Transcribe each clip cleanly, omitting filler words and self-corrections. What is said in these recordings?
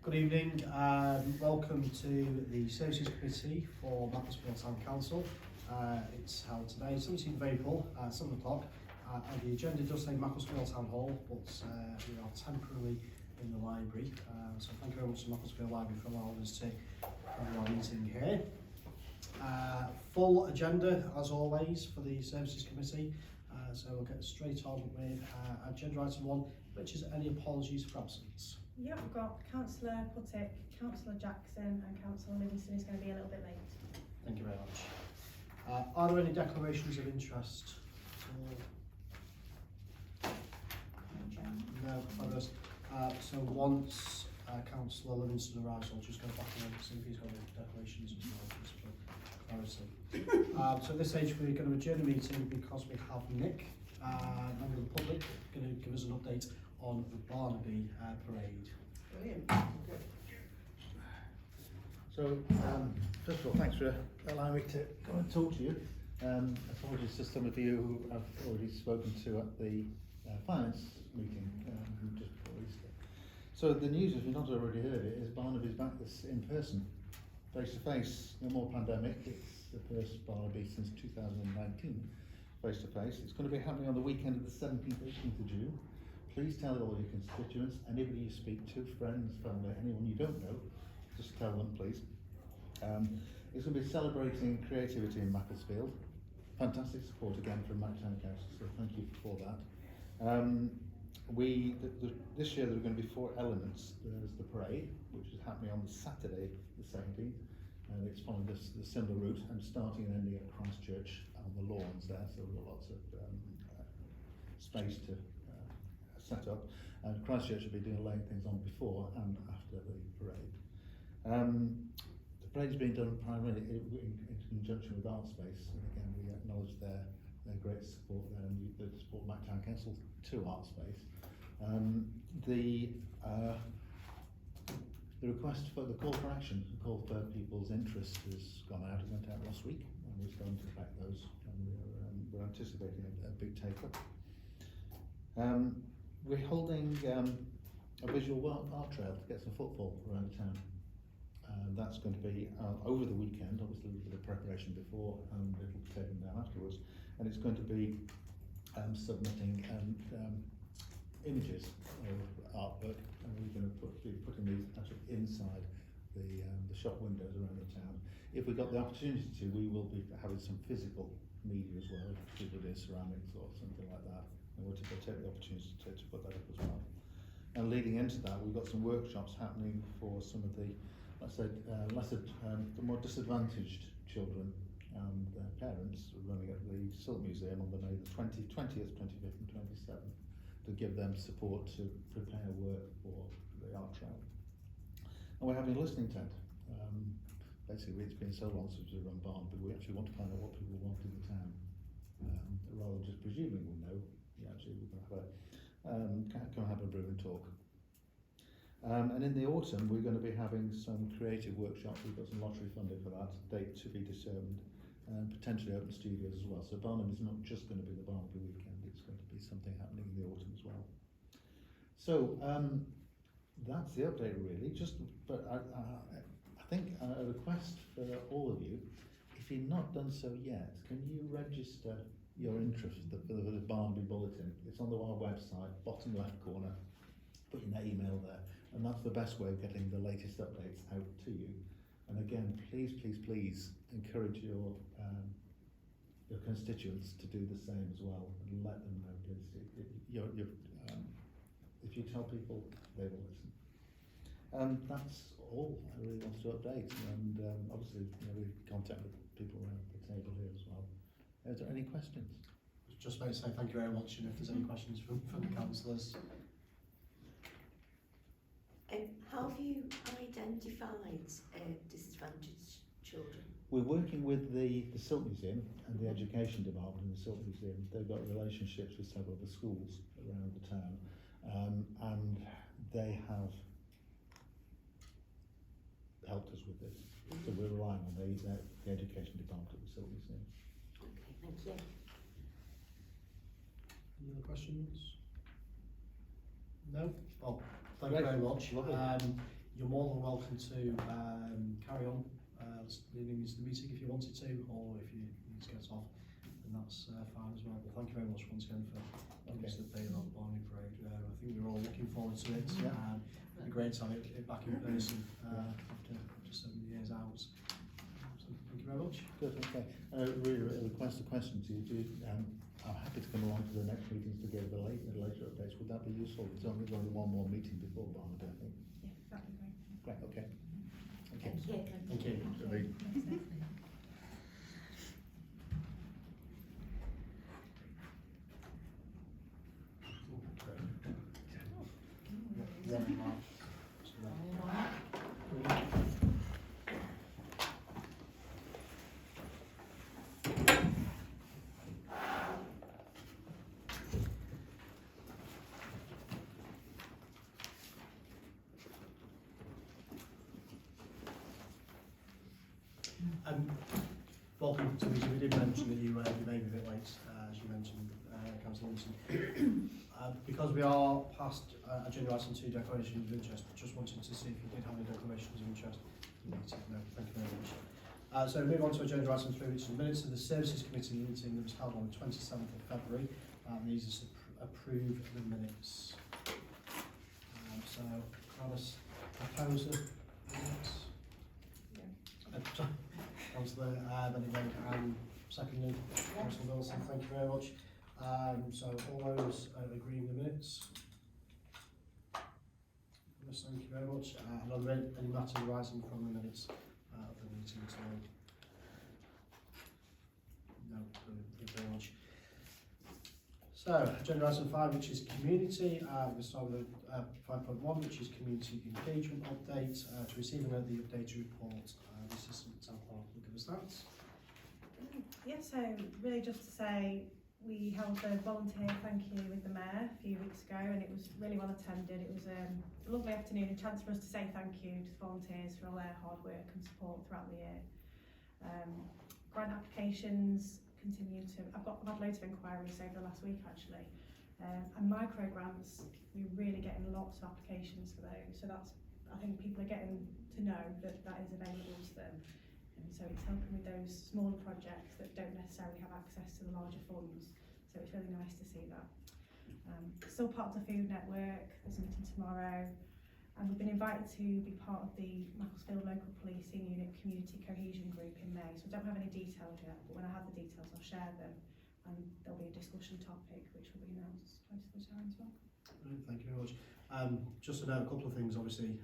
Good evening, welcome to the Services Committee for Macclesfield Town Council. It's held today, 17th of April, 7 o'clock. And the agenda does say Macclesfield Town Hall, but we are temporarily in the library. So thank you very much to Macclesfield Library for allowing us to have our meeting here. Full agenda, as always, for the Services Committee. So we'll get straight on with agenda item 1, which is any apologies for absence. Yeah, we've got Councillor Puttick, Councillor Jackson and Councillor Livingston is going to be a little bit late. Thank you very much. Are there any declarations of interest? No, fabulous. So once Councillor Livingston arrives, I'll just go back and see if he's got any declarations as well, just for clarity. So at this stage we're going to adjourn the meeting because we have Nick, member of the public, going to give us an update on the Barnaby parade. Brilliant. Okay. So, first of all, thanks for allowing me to come and talk to you. Apologies to some of you who I've already spoken to at the finance meeting just before Easter. So the news, if you've not already heard it, is Barnaby's back this in person, face to face. No more pandemic. It's the first Barnaby since 2019, face to face. It's going to be happening on the weekend of the 17th, 18th of June. Please tell all your constituents, anybody you speak to, friends, family, anyone you don't know, just tell them, please. It's going to be celebrating creativity in Macclesfield. Fantastic support again from Mac Town Council, so thank you for that. This year there are going to be 4 elements. There's the parade, which is happening on the Saturday, the 17th, and it's following the similar route and starting and ending at Christchurch on the lawns there, so we've got lots of space to set up, and Christchurch will be laying things on before and after the parade. The parade is being done primarily in conjunction with Artspace, and again we acknowledge their great support there and the support of Mac Town Council to Artspace. The request for the call for action, the call for people's interest has gone out. It went out last week, and we're starting to track those, and we're anticipating a big take up. We're holding a visual art trail to get some football around the town. That's going to be over the weekend, obviously with a bit of preparation before, and it'll be taken down afterwards. And it's going to be submitting images of artwork, and we're going to be putting these actually inside the shop windows around the town. If we got the opportunity to, we will be having some physical media as well, if people do ceramics or something like that. And we'll take the opportunity to put that up as well. And leading into that, we've got some workshops happening for some of the, let's say, the more disadvantaged children and their parents, running at the Silt Museum on the May the 20th, 25th and 27th, to give them support to prepare work for the art trail. And we're having a listening tent. Basically, it's been so long since we run Barnaby, we actually want to find out what people want in the town, rather than just presuming we know. Actually, we're going to have a brew and talk. And in the autumn, we're going to be having some creative workshops. We've got some lottery funding for that, date to be determined, and potentially open studios as well. So Barnaby's not just going to be the Barnaby weekend, it's going to be something happening in the autumn as well. So that's the update really. But I think a request for all of you, if you've not done so yet, can you register your interest for the Barnaby Bulletin? It's on our website, bottom left corner. Put your email there, and that's the best way of getting the latest updates out to you. And again, please encourage your constituents to do the same as well, and let them know. Please, if you tell people, they will listen. That's all I really wanted to update, and obviously, we contact the people around the table here as well. Are there any questions? Just about to say thank you very much, and if there's any questions from the councillors. How have you identified disadvantaged children? We're working with the Silt Museum and the Education Department in the Silt Museum. They've got relationships with several of the schools around the town, and they have helped us with this. So we're relying on the Education Department at the Silt Museum. Okay, thank you. Any other questions? No? Oh, thank you very much. you're more than welcome to carry on leading into the meeting if you wanted to, or if you need to get off, then that's fine as well. But thank you very much once again for giving us the day of that morning parade. I think we're all looking forward to it. Yeah. It'd be great to have it back in person after 7 years out. So thank you very much. Good, okay. Really, a request a question to you. I'm happy to come along to the next meetings to give the later updates. Would that be useful? There's only one more meeting before Barnaby, I think. Yeah, that'd be great. Great, okay. Thank you. Thank you. Welcome to the meeting. We did mention that you may be a bit late, as you mentioned, Councillor Wilson. Because we are past agenda item 2, declarations of interest, just wanted to see if you did have any declarations of interest. No, thank you very much. So move on to agenda item 3, which is the minutes of the Services Committee meeting that was held on the 27th of February. These are to approve the minutes. So, can I just propose the minutes? Yeah. Councillor Benedict and secondly, Councillor Wilson, thank you very much. So all those agreeing the minutes? Yes, thank you very much. And are there any matters arising from the minutes of the meeting tonight? No, thank you very much. So, agenda item 5, which is community. We'll start with 5.1, which is community engagement update. To receive and note the updated report, the Assistant Town Clerk will give us that. Yeah, so really just to say, we held a volunteer thank you with the Mayor a few weeks ago, and it was really well attended. It was a lovely afternoon, a chance for us to say thank you to the volunteers for all their hard work and support throughout the year. Grant applications continue to, I've had loads of inquiries over the last week actually, and micro grants, we're really getting lots of applications for those, so that's, I think people are getting to know that that is available to them, and so it's helping with those smaller projects that don't necessarily have access to the larger funds, so it's really nice to see that. Still part of the food network, there's a meeting tomorrow, and we've been invited to be part of the Macclesfield Local Policing Unit Community Cohesion Group in May, so I don't have any details yet, but when I have the details I'll share them, and there'll be a discussion topic which will be announced close to the time as well. Thank you very much. Just to note a couple of things, obviously,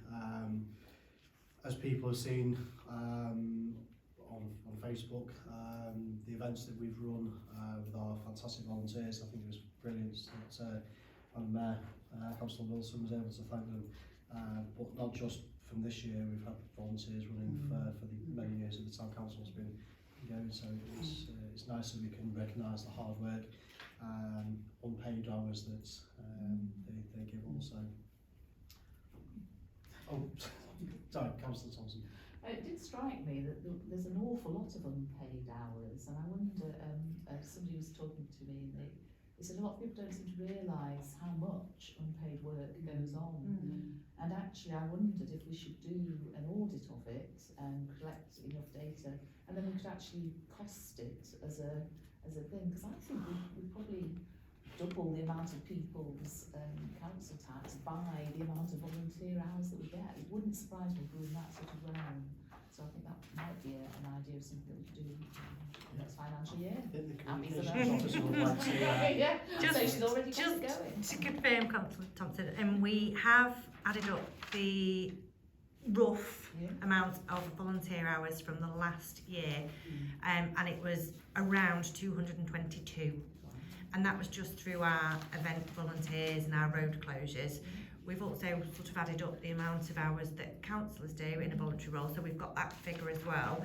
as people have seen on Facebook, the events that we've run with our fantastic volunteers, I think it was brilliant that Mayor Councillor Wilson was able to thank them. But not just from this year, we've had volunteers running for the many years that the Town Council's been going, so it's nice that we can recognise the hard work, unpaid hours that they give also. Oh, sorry, Councillor Thompson. It did strike me that there's an awful lot of unpaid hours, and I wonder, somebody was talking to me and they said a lot of people don't seem to realise how much unpaid work goes on. And actually I wondered if we should do an audit of it and collect enough data, and then we could actually cost it as a thing, because I think we probably double the amount of people's council tax by the amount of volunteer hours that we get. It wouldn't surprise me if we were in that sort of realm. So I think that might be an idea of something that we could do next financial year. The Happy for communications officer would like to. Yeah, Just- so she's already got it going. To confirm, Councillor Thompson, we have added up the rough amount of volunteer hours from the last year, and it was around 222, and that was just through our event volunteers and our road closures. We've also sort of added up the amount of hours that councillors do in a voluntary role, so we've got that figure as well.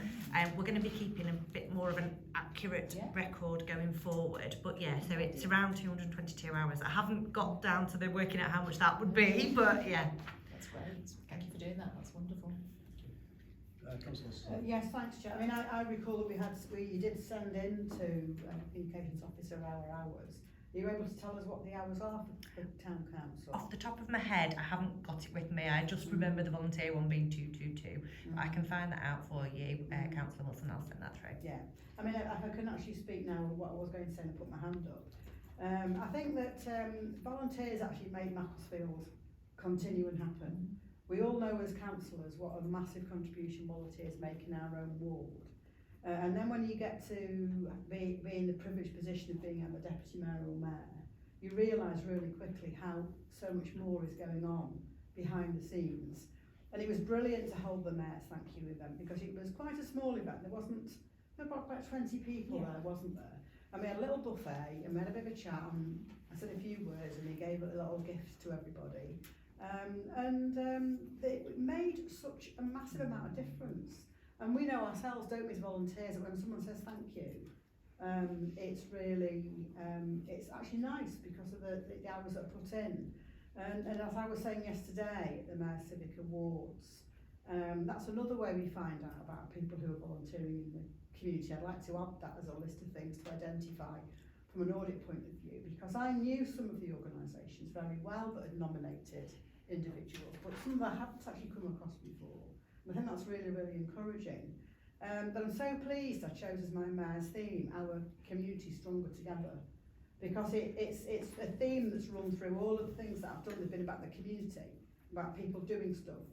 We're going to be keeping a bit more of an accurate record going forward, but yeah, so it's around 222 hours. I haven't got down to the working out how much that would be, but yeah. That's great. Thank you for doing that. That's wonderful. Yes, thanks, Chair. I mean, I recall that you did send in to Communications Officer our hours. Are you able to tell us what the hours are for town council? Off the top of my head, I haven't got it with me. I just remember the volunteer one being 222. But I can find that out for you, Councillor Wilson. I'll send that through. Yeah, I mean, if I can actually speak now on what I was going to say and put my hand up. I think that volunteers actually make Macclesfield continue and happen. We all know as councillors what a massive contribution volunteers make in our own ward. And then when you get to be in the privileged position of being the deputy mayor or mayor, you realise really quickly how so much more is going on behind the scenes. And it was brilliant to hold the mayor's thank you event because it was quite a small event. There were about 20 people there, wasn't there? And we had a little buffet and we had a bit of a chat and I said a few words and he gave a little gift to everybody. It made such a massive amount of difference. And we know ourselves, don't we, as volunteers, that when someone says thank you, it's really, it's actually nice because of the hours that are put in. And as I was saying yesterday at the Mayor Civic Awards, that's another way we find out about people who are volunteering in the community. I'd like to add that as a list of things to identify from an audit point of view, because I knew some of the organisations very well that had nominated individuals, but some of them I hadn't actually come across before. And I think that's really, really encouraging. But I'm so pleased I chose as my mayor's theme, our community stronger together, because it's a theme that's run through all of the things that I've done have been about the community, about people doing stuff,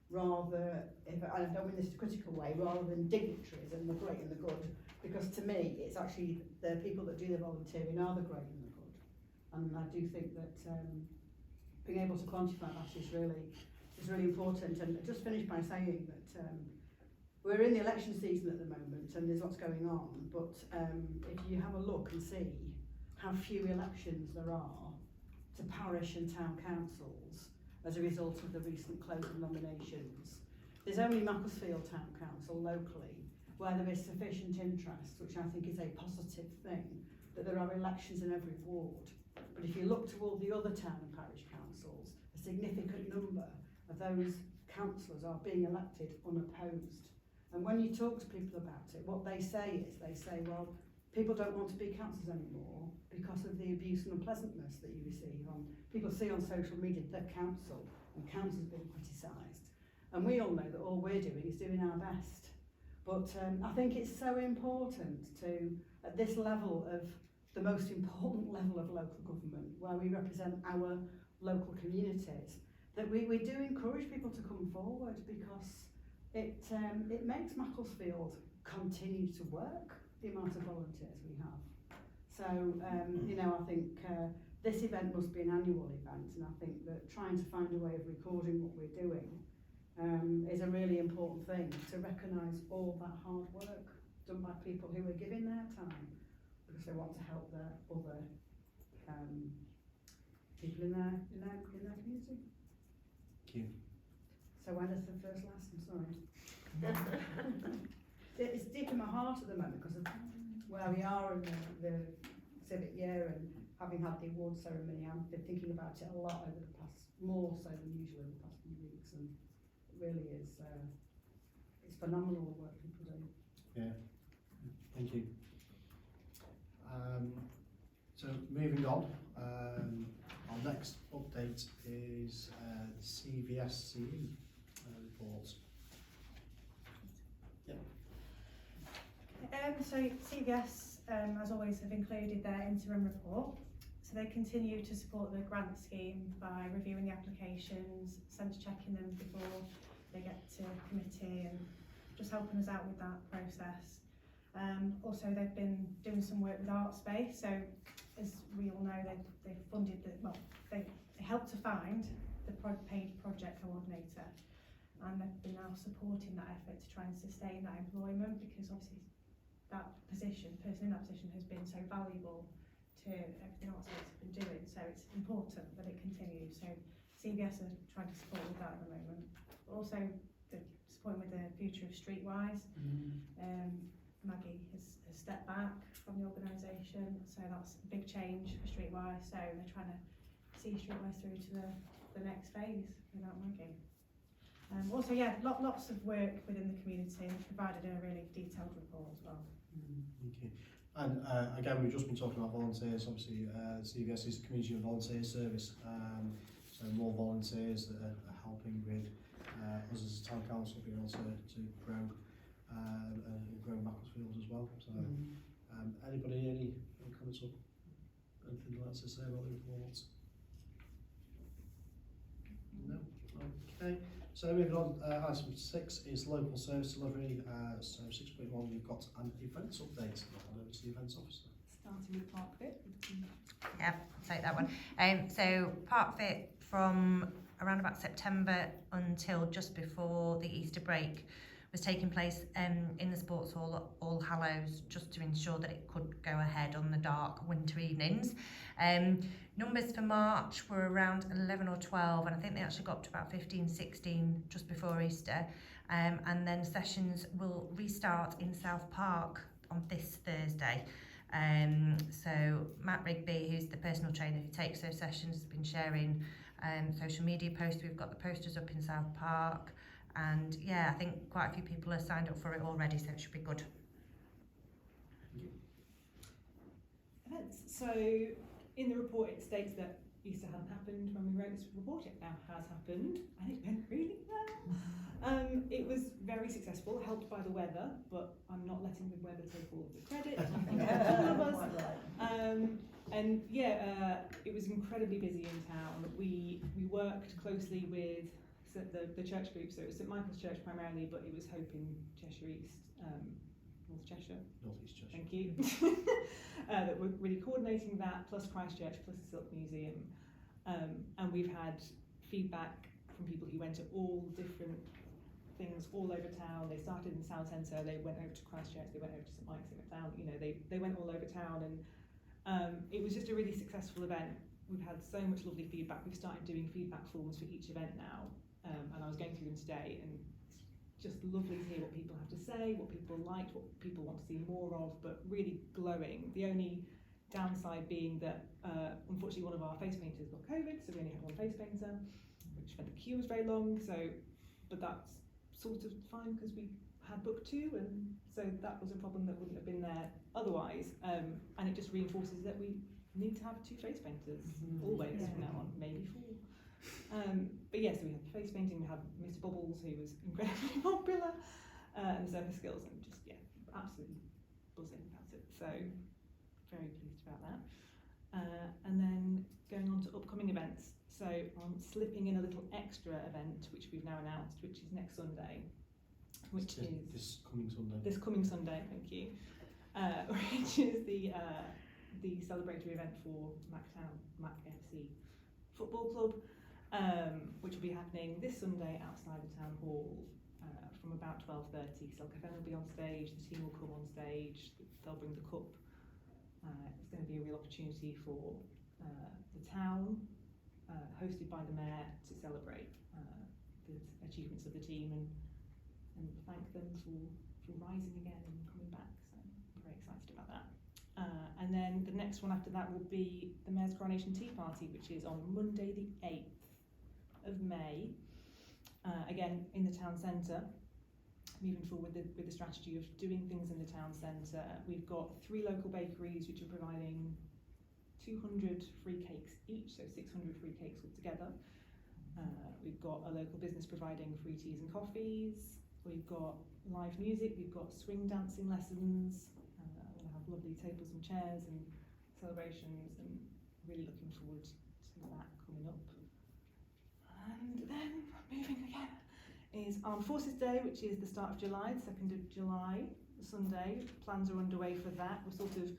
rather, I don't mean this in a critical way, rather than dignitaries and the great and the good, because to me it's actually the people that do the volunteering are the great and the good. And I do think that being able to quantify that is really important. And just finish by saying that we're in the election season at the moment and there's lots going on, but if you have a look and see how few elections there are to parish and town councils as a result of the recent close of nominations, there's only Macclesfield Town Council locally where there is sufficient interest, which I think is a positive thing, that there are elections in every ward. But if you look to all the other town and parish councils, a significant number of those councillors are being elected unopposed. And when you talk to people about it, what they say is, well, people don't want to be councillors anymore because of the abuse and unpleasantness that you receive on, people see on social media that council and councils being criticised. And we all know that all we're doing is doing our best. But I think it's so important to, at this level of, the most important level of local government, where we represent our local communities, that we do encourage people to come forward, because it makes Macclesfield continue to work, the amount of volunteers we have. So, you know, I think this event must be an annual event, and I think that trying to find a way of recording what we're doing is a really important thing, to recognise all that hard work done by people who are giving their time because they want to help their other people in their community. Thank you. So when is the first last? I'm sorry. It's deep in my heart at the moment because of where we are in the civic year, and having had the award ceremony, I've been thinking about it a lot over the past, more so than usual over the past few weeks, and it really is, it's phenomenal the work people do. Yeah, thank you. So moving on, our next update is CVSCE reports. So CVS, as always, have included their interim report. So they continue to support the grant scheme by reviewing the applications, sense checking them before they get to committee, and just helping us out with that process. Also, they've been doing some work with Artspace. So as we all know, they've funded they helped to find the paid project coordinator, and they've been now supporting that effort to try and sustain that employment, because obviously that position, the person in that position has been so valuable to everything else that's been doing, so it's important that it continues. So CVS are trying to support with that at the moment. Also, the supporting with the future of Streetwise. Maggie has stepped back from the organisation, so that's a big change for Streetwise. So they're trying to see Streetwise through to the next phase without Maggie. Also, yeah, lots of work within the community, and provided a really detailed report as well. Thank you. And again, we've just been talking about volunteers. Obviously, CVS is the Community and Volunteer Service, so more volunteers that are helping with us as a town council being able to grow and grow Macclesfield as well. So, anybody, any comments or anything you'd like to say about the report? No. Okay. So moving on, item 6 is local service delivery. So 6.1, we've got an events update. I'll over to the events officer. Starting with Parkfit. Yeah, I'll take that one. So Parkfit from around about September until just before the Easter break was taking place in the sports hall at All Hallows, just to ensure that it could go ahead on the dark winter evenings. Numbers for March were around 11 or 12, and I think they actually got up to about 15, 16 just before Easter. And then sessions will restart in South Park on this Thursday. So Matt Rigby, who's the personal trainer who takes those sessions, has been sharing social media posts. We've got the posters up in South Park, and yeah, I think quite a few people have signed up for it already, so it should be good. Events. So in the report it states that Easter hadn't happened when we wrote this report. It now has happened, and it went really well. It was very successful, helped by the weather, but I'm not letting the weather take all of the credit. I think it's all of us. And yeah, it was incredibly busy in town. We worked closely with the church group, so it was St Michael's Church primarily, but it was Hope in Cheshire East, North Cheshire. North East Cheshire. Thank you. That we're really coordinating that, plus Christchurch, plus the Silk Museum. And we've had feedback from people who went to all different things all over town. They started in the South Centre, they went over to Christchurch, they went over to St Mike's, they went down, you know, they went all over town, and it was just a really successful event. We've had so much lovely feedback. We've started doing feedback forms for each event now, and I was going through them today, and it's just lovely to hear what people have to say, what people liked, what people want to see more of, but really glowing. The only downside being that unfortunately one of our face painters got COVID, so we only had one face painter, which meant the queue was very long, so, but that's sort of fine because we had booked 2, and so that was a problem that wouldn't have been there otherwise, and it just reinforces that we need to have 2 face painters always from now on, maybe 4. But yes, so we had face painting, we had Mr Bubbles, who was incredibly popular, and Surface Skills, and just, yeah, absolutely buzzing about it, so very pleased about that. And then going on to upcoming events, so I'm slipping in a little extra event which we've now announced, which is next Sunday, which is this coming Sunday. This coming Sunday, thank you. Which is the celebratory event for Mac FC Football Club, which will be happening this Sunday outside the town hall from about 12:30. Silk FM will be on stage, the team will come on stage, they'll bring the cup. It's going to be a real opportunity for the town, hosted by the mayor, to celebrate the achievements of the team and thank them for rising again and coming back. So I'm very excited about that. And then the next one after that will be the Mayor's Coronation Tea Party, which is on Monday the 8th of May, again in the town centre. Moving forward with the strategy of doing things in the town centre. We've got 3 local bakeries which are providing 200 free cakes each, so 600 free cakes altogether. We've got a local business providing free teas and coffees. We've got live music, we've got swing dancing lessons. We'll have lovely tables and chairs and celebrations, and really looking forward to that coming up. And then moving again is Armed Forces Day, which is the start of July, the 2nd of July, Sunday. Plans are underway for that. We're sort of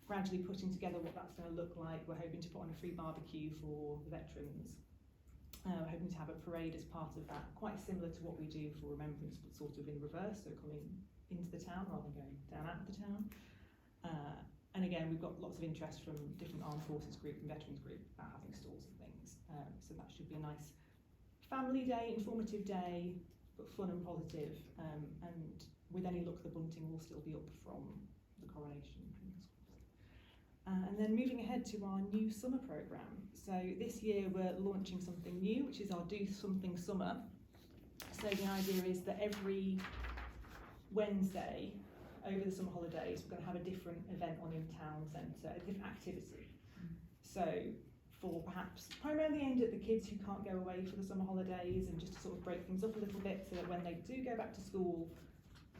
gradually putting together what that's going to look like. We're hoping to put on a free barbecue for the veterans. We're hoping to have a parade as part of that, quite similar to what we do for Remembrance, but sort of in reverse, so coming into the town rather than going down out of the town. And again, we've got lots of interest from different armed forces group and veterans group about having stalls and things. So that should be a nice family day, informative day, but fun and positive. And with any luck, the bunting will still be up from the coronation. And then moving ahead to our new summer programme. So this year we're launching something new, which is our Do Something Summer. So the idea is that every Wednesday over the summer holidays, we're going to have a different event on in town centre, a different activity. So for perhaps primarily aimed at the kids who can't go away for the summer holidays, and just to sort of break things up a little bit, so that when they do go back to school,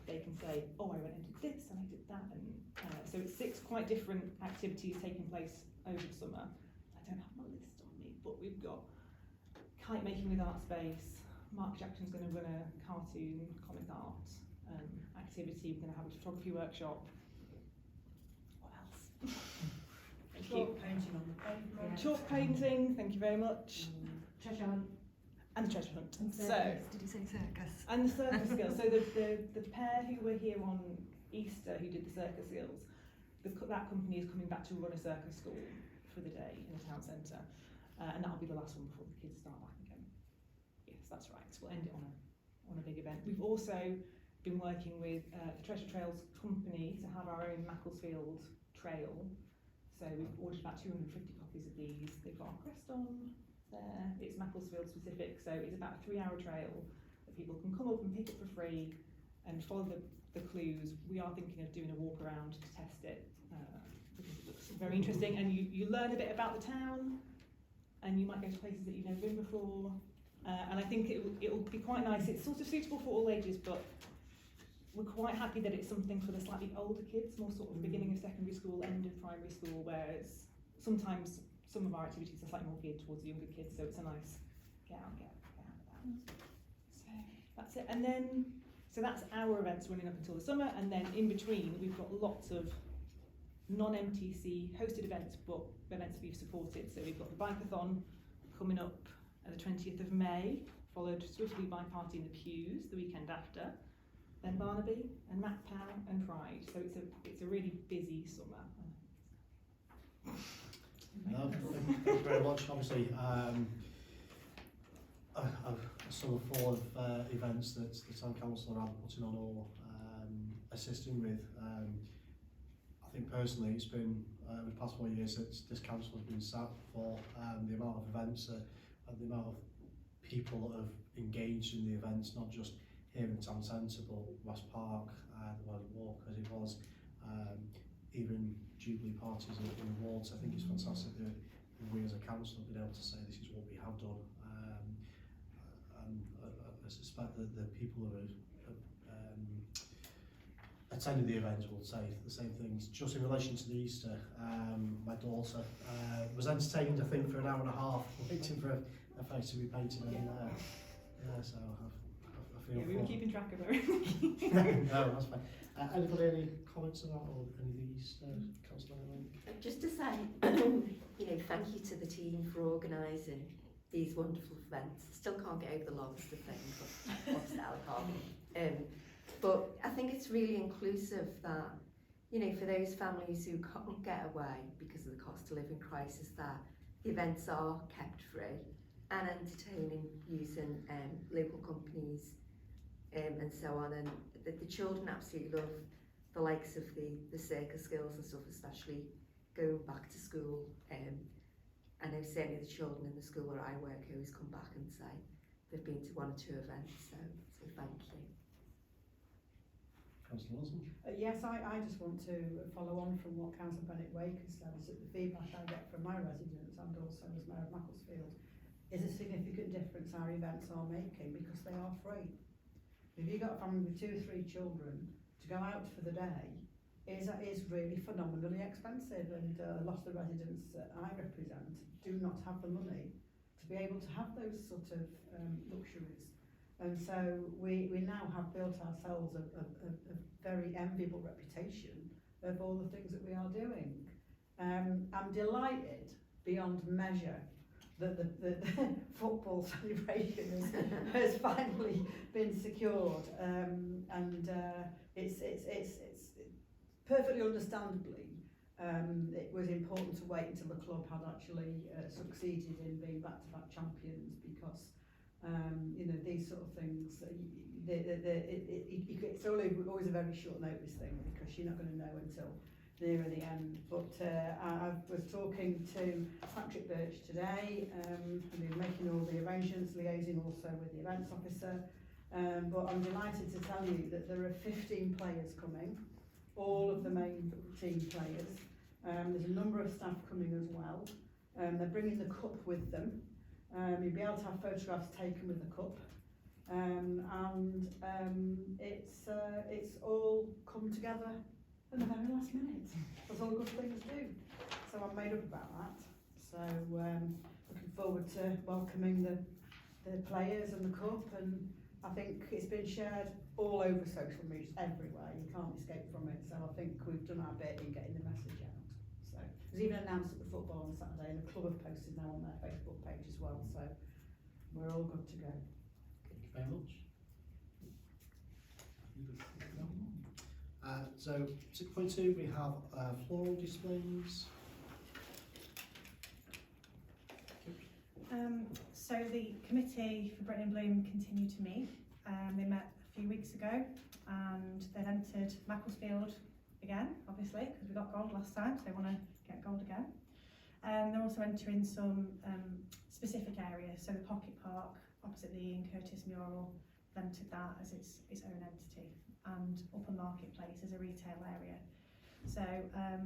they can say, oh, I went and did this and I did that. And so it's 6 quite different activities taking place over the summer. I don't have my list on me, but we've got kite making with Art Space. Mark Jackson's going to run a cartoon comic art activity. We're going to have a photography workshop. What else? Thank you. Chalk painting on the pavement. Chalk painting, thank you very much. Treasure hunt. And the treasure hunt. And So, Did you say circus? and the circus skills. So the pair who were here on Easter who did the circus skills, that company is coming back to run a circus school for the day in the town centre, and that'll be the last one before the kids start back again. Yes, that's right. So we'll end it on a big event. We've also been working with the Treasure Trails company to have our own Macclesfield trail. So we've ordered about 250 copies of these. They've got our crest on there. It's Macclesfield specific, so it's about a 3-hour trail that people can come up and pick up for free and follow the clues. We are thinking of doing a walk around to test it because it looks very interesting, and you learn a bit about the town, and you might go to places that you've never been before. And I think it'll be quite nice. It's sort of suitable for all ages, but we're quite happy that it's something for the slightly older kids, more sort of beginning of secondary school, end of primary school, whereas sometimes some of our activities are slightly more geared towards the younger kids, so it's a nice get out about. So that's it. And then, so that's our events running up until the summer, and then in between we've got lots of non-MTC hosted events, but events we've supported. So we've got the Bikeathon coming up at the 20th of May, followed swiftly by Party in the Pews the weekend after, then Barnaby and MacPow and Pride. So it's a really busy summer. No, thank you very much. Obviously, a summer full of events that the Town Council are putting on or assisting with. I think personally it's been, the past 4 years that this council has been sat for the amount of events and the amount of people that have engaged in the events, not just here in the town centre but West Park, the Wild Walk as it was, even Jubilee parties in the wards. I think it's fantastic that we as a council have been able to say this is what we have done, and I suspect that the people who have attended the events will say the same things. Just in relation to the Easter, my daughter was entertained, I think, for an hour and a half waiting for a face to be painted, and so I feel. Yeah, we were keeping track of her. No, that's fine. Anybody any comments on that or any of these, Councillor Link? Just to say, thank you to the team for organising these wonderful events. Still can't get over the lobster thing, but what's that apart? But I think it's really inclusive that, for those families who can't get away because of the cost of living crisis, that the events are kept free and entertaining using local companies and so on. And the children absolutely love the likes of the circus skills and stuff, especially going back to school. I know certainly the children in the school where I work always come back and say they've been to 1 or 2 events, so thank you. Councillor Wilson? Yes, I just want to follow on from what Councillor Bennett-Wake has said. So the feedback I get from my residents and also as Mayor of Macclesfield is a significant difference our events are making because they are free. If you've got a family with 2 or 3 children, to go out for the day is really phenomenally expensive, and a lot of the residents that I represent do not have the money to be able to have those sort of luxuries. And so we now have built ourselves a very enviable reputation of all the things that we are doing. I'm delighted beyond measure that the football celebration has finally been secured, and it's perfectly understandably it was important to wait until the club had actually succeeded in being back-to-back champions, because these sort of things, it's always a very short notice thing, because you're not going to know until nearer the end. But I was talking to Patrick Birch today, and we're making all the arrangements, liaising also with the events officer, but I'm delighted to tell you that there are 15 players coming all of the main team players. There's a number of staff coming as well. They're bringing the cup with them. You'll be able to have photographs taken with the cup. It's all come together at the very last minute. That's all good things do. So I'm made up about that. So looking forward to welcoming the players and the cup, and I think it's been shared all over social media, everywhere. You can't escape from it. So I think we've done our bit in getting the message out. So it was even announced at the football on Saturday, and the club have posted now on their Facebook page as well. So we're all good to go. Thank you very much. So 6.2, we have floral displays. So the committee for Britain in Bloom continue to meet. They met a few weeks ago and they've entered Macclesfield again, obviously, because we got gold last time, so they want to get gold again. They're also entering some specific areas, so the Pocket Park opposite the Ian Curtis mural, they've entered that as its own entity, and Upper Marketplace as a retail area. So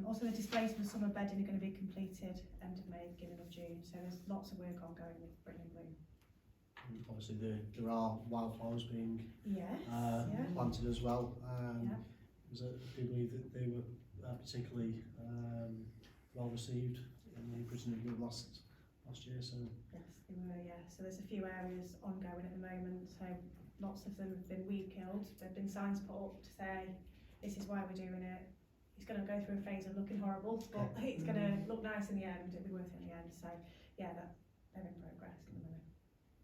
also the displays for the summer bedding are going to be completed end of May, beginning of June, so there's lots of work ongoing with Britain in Bloom. And obviously there are wildflowers being Yes, planted as well. Yeah. I do believe that they were particularly well received in the Britain in Bloom last year. So Yes, they were, yeah. So there's a few areas ongoing at the moment, so lots of them have been weed killed. There have been signs put up to say, this is why we're doing it. It's going to go through a phase of looking horrible, but it's going to look nice in the end. It'll be worth it in the end. So yeah, they're in progress at the minute.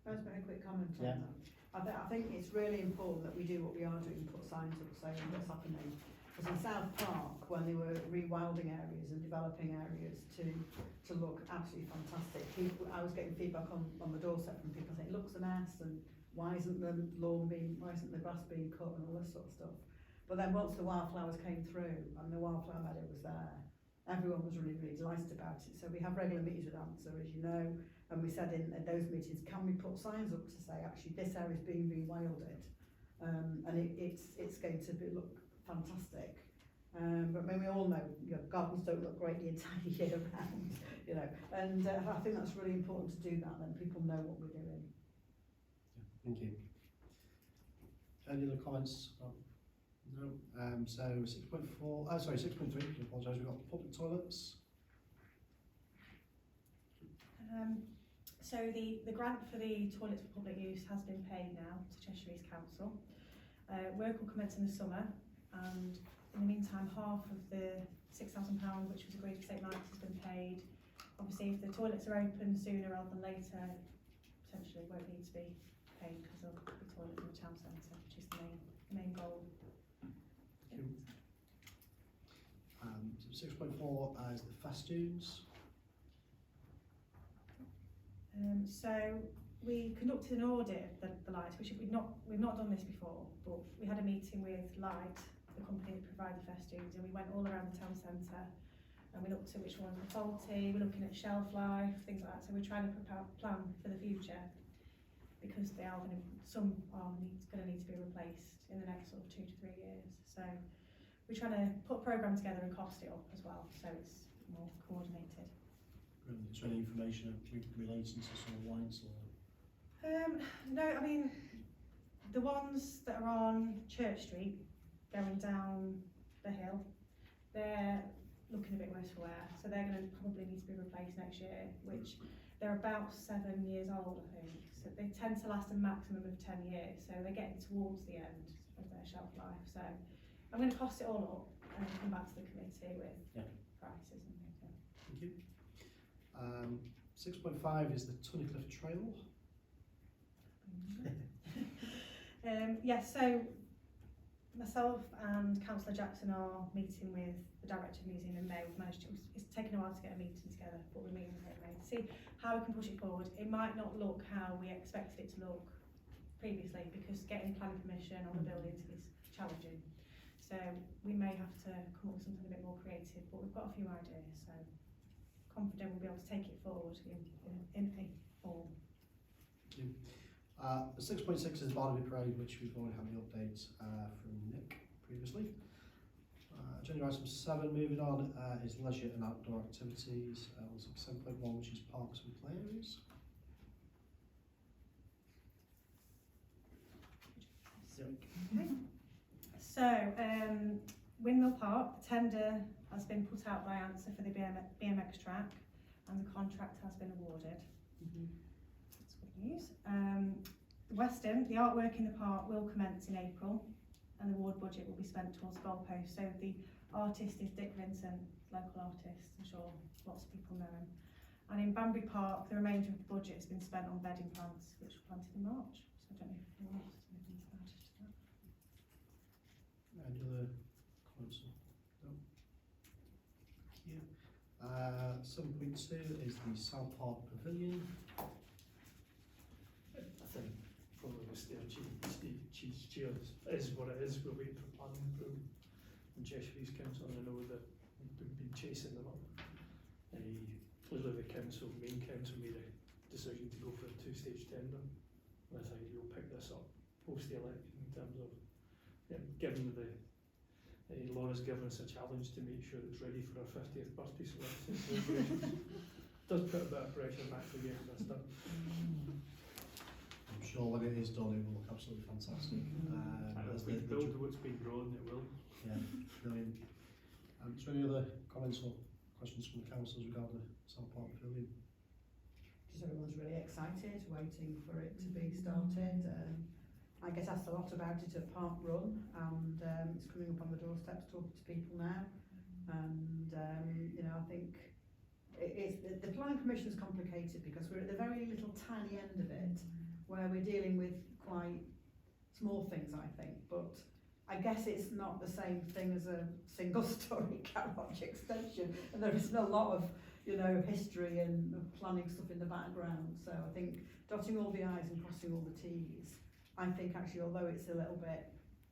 Can I just make a quick comment on Yeah. that? I think it's really important that we do what we are doing, put signs up saying what's happening. Because in South Park, when they were rewilding areas and developing areas to look absolutely fantastic, I was getting feedback on the doorstep from people saying, it looks a mess, and why isn't the grass being cut and all this sort of stuff. But then once the wildflowers came through and the wildflower meadow was there, everyone was really, really delighted about it. So we have regular meetings with ANZA, as you know, and we said in those meetings, can we put signs up to say, actually, this area is being rewilded, and it's going to look fantastic. But I mean, we all know, gardens don't look great the entire year round, and I think that's really important to do that, then people know what we're doing. thank you. Any other comments? No. So 6.3. I apologise. We've got public toilets. So the grant for the toilets for public use has been paid now to Cheshire East Council. Work will commence in the summer, and in the meantime half of the £6,000 which was agreed for St Mark's has been paid. Obviously if the toilets are open sooner rather than later, potentially it won't need to be paid because of the toilet in the town centre, which is the main goal. So 6.4 is the festoons. So we conducted an audit of the lights, which we've not done this before, but we had a meeting with Light, the company that provide the festoons, and we went all around the town centre and we looked at which ones were faulty, we're looking at shelf life, things like that. So we're trying to plan for the future, because they are some are going to need to be replaced in the next sort of 2 to 3 years. So we're trying to put a programme together and cost it up as well, so it's more coordinated. Is there any information relating to sort of lights or? No, I mean, the ones that are on Church Street going down the hill, they're looking a bit worse for wear, so they're going to probably need to be replaced next year, which they're about 7 years old, I think. So they tend to last a maximum of 10 years, so they're getting towards the end of their shelf life. So I'm going to cost it all up and come back to the committee with prices and things. Thank you. 6.5 is the Tunnicliffe Trail. Yes, so myself and Councillor Jackson are meeting with the Director of the Museum in May. We've managed to, it's taken a while to get a meeting together, but we're meeting with her in May to see how we can push it forward. It might not look how we expected it to look previously, because getting planning permission on the buildings is challenging. So we may have to come up with something a bit more creative, but we've got a few ideas, so confident we'll be able to take it forward in a form. Thank you. 6.6 is the Barnaby Parade, which we've already had the updates from Nick previously. Agenda item 7, moving on, is leisure and outdoor activities. Looks like 7.1, which is parks and play areas. So, Windmill Park, tender has been put out by ANSA for the BMX track and the contract has been awarded. That's good news. The Weston, the artwork in the park will commence in April and the award budget will be spent towards goalposts. So the artist is Dick Vincent, local artist, I'm sure lots of people know him. And in Banbury Park, the remainder of the budget has been spent on bedding plants, which were planted in March. So I don't know if anyone else has anything to add to that. Any other comments? No. Thank you. 7.2 is the South Park Pavilion. I think probably the Cheese Cheers is what it is. We're waiting for planning from Cheshire East Council, and I know that we've been chasing them up. Clearly the main council made a decision to go for a 2-stage tender, and I think you'll pick this up post the election in terms of given the Laura's given us a challenge to make sure it's ready for our 50th birthday selection celebrations. Does put a bit of pressure back to getting this done. I'm sure when it is done, it will look absolutely fantastic. As we build what's been grown, it will. Yeah, brilliant. Is there any other comments or questions from the councillors regarding the South Park Pavilion? Just everyone's really excited, waiting for it to be started. I get asked a lot about it at Park Run, and it's coming up on the doorsteps, talking to people now. And you know, I think the planning permission is complicated because we're at the very little tiny end of it, where we're dealing with quite small things, I think. But I guess it's not the same thing as a single-story garage extension, and there isn't a lot of, you know, history and planning stuff in the background. So I think dotting all the I's and crossing all the T's. I think actually, although it's a little bit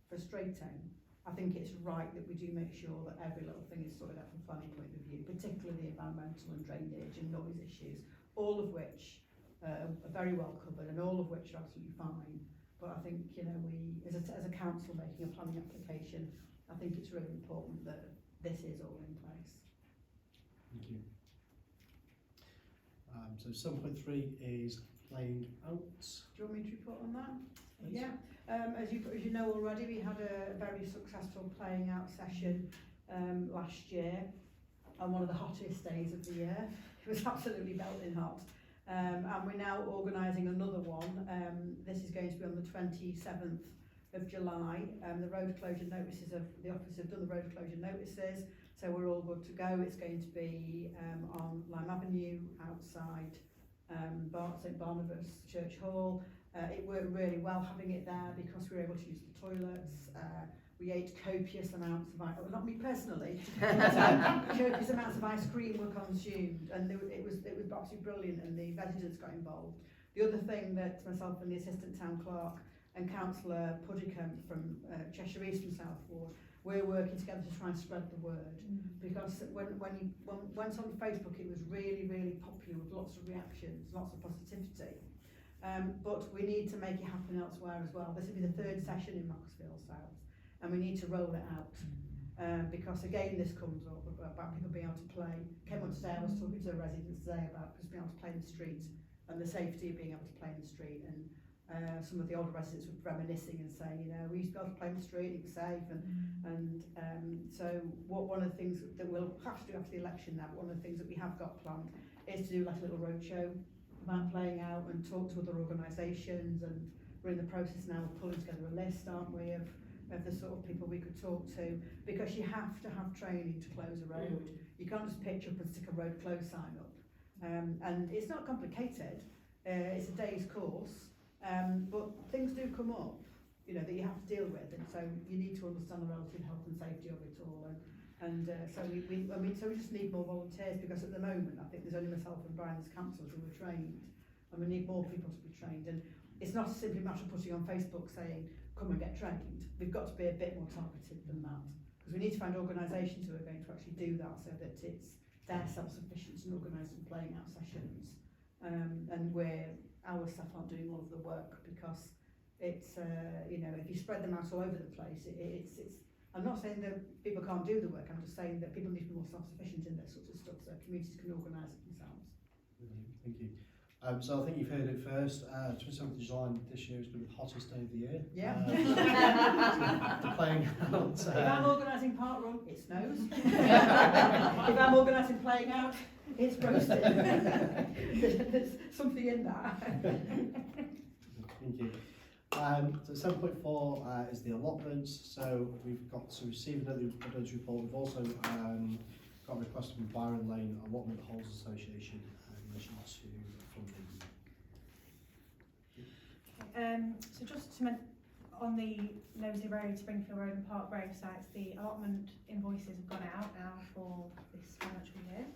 frustrating, I think it's right that we do make sure that every little thing is sorted out from a planning point of view, particularly the environmental and drainage and noise issues, all of which are very well covered and all of which are absolutely fine. But I think, you know, we, as a council making a planning application, I think it's really important that this is all in place. Thank you. So 7.3 is playing out. Do you want me to report on that? Please. Yeah. As you know already, we had a very successful playing out session last year on one of the hottest days of the year. It was absolutely belting hot. And we're now organising another one. This is going to be on the 27th of July. The road closure notices, the office have done the road closure notices, so we're all good to go. It's going to be on Lime Avenue outside St Barnabas Church Hall. It worked really well having it there because we were able to use the toilets. We ate copious amounts of well, not me personally, but copious amounts of ice cream were consumed, and it was absolutely brilliant, and the residents got involved. The other thing that myself and the assistant town clerk and councillor Puddicombe from Cheshire East from South Ward, we're working together to try and spread the word, because when it's on Facebook, it was really, really popular with lots of reactions, lots of positivity. But we need to make it happen elsewhere as well. This will be the 3rd session in Macclesfield South, and we need to roll it out. Because again, this comes up about people being able to play. Came on today, I was talking to a resident today about just being able to play in the street and the safety of being able to play in the street. And some of the older residents were reminiscing and saying, you know, we used to be able to play in the street, it was safe. So one of the things that we'll have to do after the election now, one of the things that we have got planned is to do like a little roadshow about playing out and talk to other organisations, and we're in the process now of pulling together a list, aren't we, of the sort of people we could talk to, because you have to have training to close a road. You can't just pitch up and stick a road close sign up. And it's not complicated, it's a day's course, but things do come up, you know, that you have to deal with, and so you need to understand the relative health and safety of it all. So we just need more volunteers, because at the moment I think there's only myself and Brian as councillors who are trained, and we need more people to be trained. And it's not simply a matter of putting on Facebook saying, come and get trained. We've got to be a bit more targeted than that, because we need to find organisations who are going to actually do that, so that they're self-sufficient and organising playing out sessions, and where our staff aren't doing all of the work, because it's you know, if you spread them out all over the place, I'm not saying that people can't do the work, I'm just saying that people need to be more self-sufficient in this sort of stuff, so communities can organise it themselves. Thank you. So I think you've heard it first. 27th of July this year is going to be the hottest day of the year. Yeah. The playing out. If I'm organising park run, it snows. If I'm organising playing out, it's roasting. There's something in that. Thank you. So 7.4 is the allotments. So we've got to receive another allotments report. We've also got a request from Byron Lane Allotment Holders Association in relation to funding. So just to on the Nosey Road, Springfield Road and Park Grove sites, the allotment invoices have gone out now for this financial year.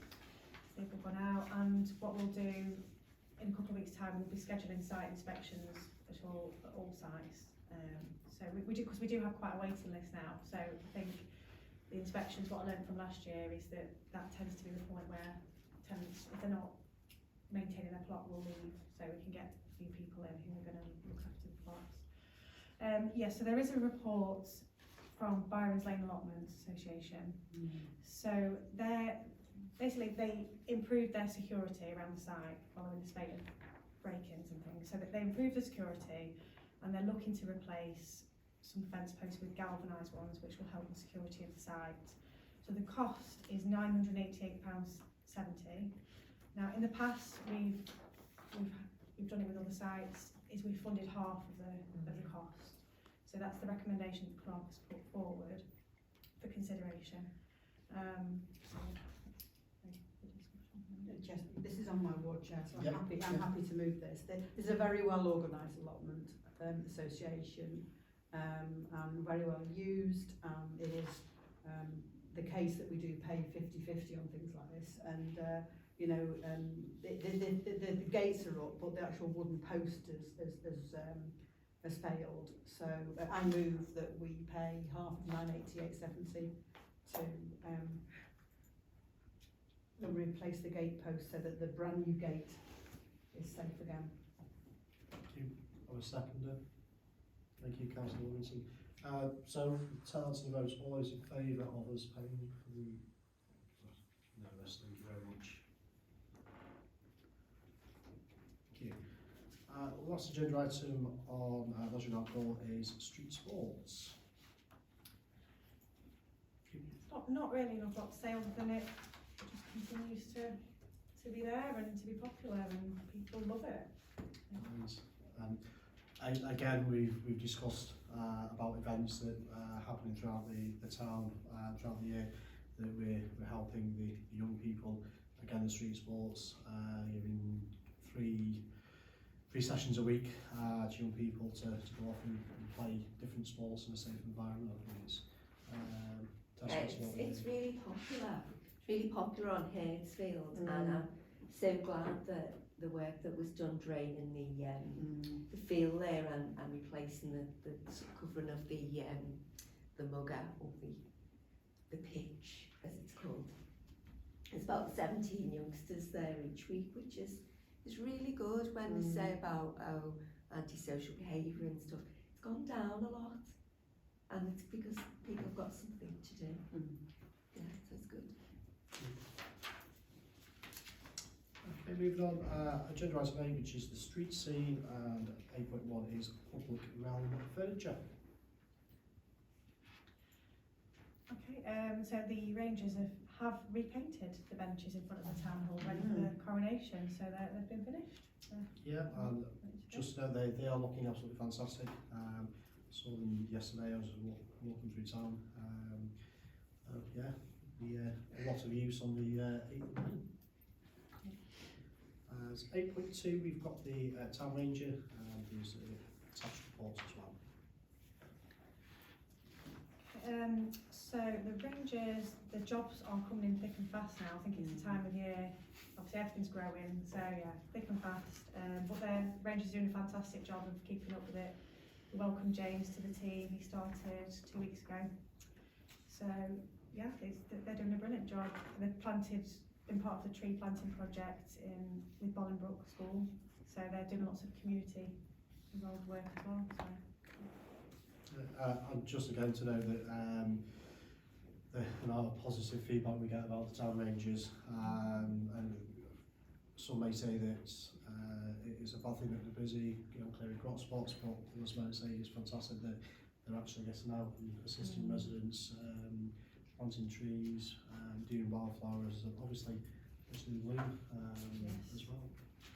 They've all gone out, and what we'll do in a couple of weeks' time, we'll be scheduling site inspections at all sites. So we do, because we do have quite a waiting list now. So I think the inspections, what I learned from last year is that tends to be the point where tenants, if they're not maintaining their plot, will leave, so we can get new people in who are going to look after the plots. Yes, so there is a report from Byron's Lane Allotments Association. So they improved their security around the site following the spate of break-ins and things. So that they improved the security, and they're looking to replace some fence posts with galvanised ones, which will help the security of the site. So the cost is £988.70. Now, in the past, we've done it with other sites. We've funded half of the cost. So that's the recommendation that Clark has put forward for consideration. This is on my ward, Chair, so Yep. I'm happy to move this. This is a very well organised allotment association, and very well used. It is the case that we do pay 50-50 on things like this, and you know, the gates are up, but the actual wooden post has failed. So I move that we pay half of £988.70 to replace the gate post so that the brand new gate is safe again. Thank you. I was seconder. Thank you, Councillor Robinson. So tell us the votes. All those in favour of us paying for the unanimous. Thank you very much. Thank you. Last agenda item on Leisure and Outdoor is street sports. Not really an awful lot to say other than it just continues to be there and to be popular, and people love it. And again, we've discussed about events that are happening throughout the town throughout the year, that we're helping the young people. Again, the street sports, giving three sessions a week to young people to go off and play different sports in a safe environment. It's really popular. Really popular on Hurtsfield, and I'm so glad that the work that was done draining the field there and replacing the covering of the mugger, or the pitch as it's called. There's about 17 youngsters there each week, which is really good. When they say about antisocial behaviour and stuff, it's gone down a lot, and it's because people have got something to do. Yeah, so it's good. Okay, moving on. Agenda item 8, which is the street scene, and 8.1 is public realm furniture. Okay, so the Rangers have repainted the benches in front of the town hall ready for the coronation, so they've been finished. Yeah, and just to know they are looking absolutely fantastic. Saw them yesterday. I was walking through town. Yeah, a lot of use on the 8th of May. As 8.2, we've got the Town Ranger, who's attached reports as well. So the Rangers, the jobs are coming in thick and fast now. I think it's the time of year, obviously everything's growing, so yeah, thick and fast. But the Rangers are doing a fantastic job of keeping up with it. We welcomed James to the team. He started 2 weeks ago. So yeah, they're doing a brilliant job. They've been part of the tree planting project with Bolingbroke School, so they're doing lots of community involved work as well. So. And just again to know that the amount of positive feedback we get about the town rangers, and some may say that it is a bad thing that they're busy, clearing crop spots, but others might say it's fantastic that they're actually getting out and assisting residents, planting trees, doing wildflowers, and obviously Mr. Bloom as well.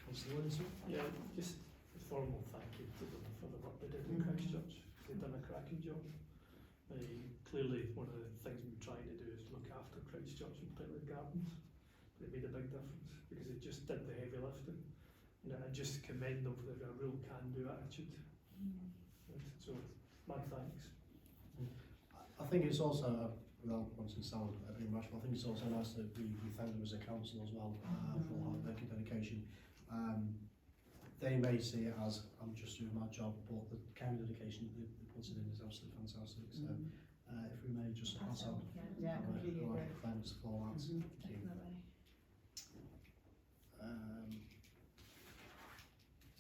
Councillor Williamson? Yeah, just a formal thank you to them for the work they did in Christchurch. They've done a cracking job. Clearly, one of the things we're trying to do is look after Christchurch and particularly gardens. They made a big difference because they just did the heavy lifting. I just commend them for their real can-do attitude. So, my thanks. I think it's also, without wanting to sound being rash, but I think it's also nice that we thank them as a council as well for all hard work and dedication. They may see it as, I'm just doing my job, but the kind of dedication they put in is absolutely fantastic. So if we may just pass on Yeah, completely our agree. thanks for that. Thank you. Definitely.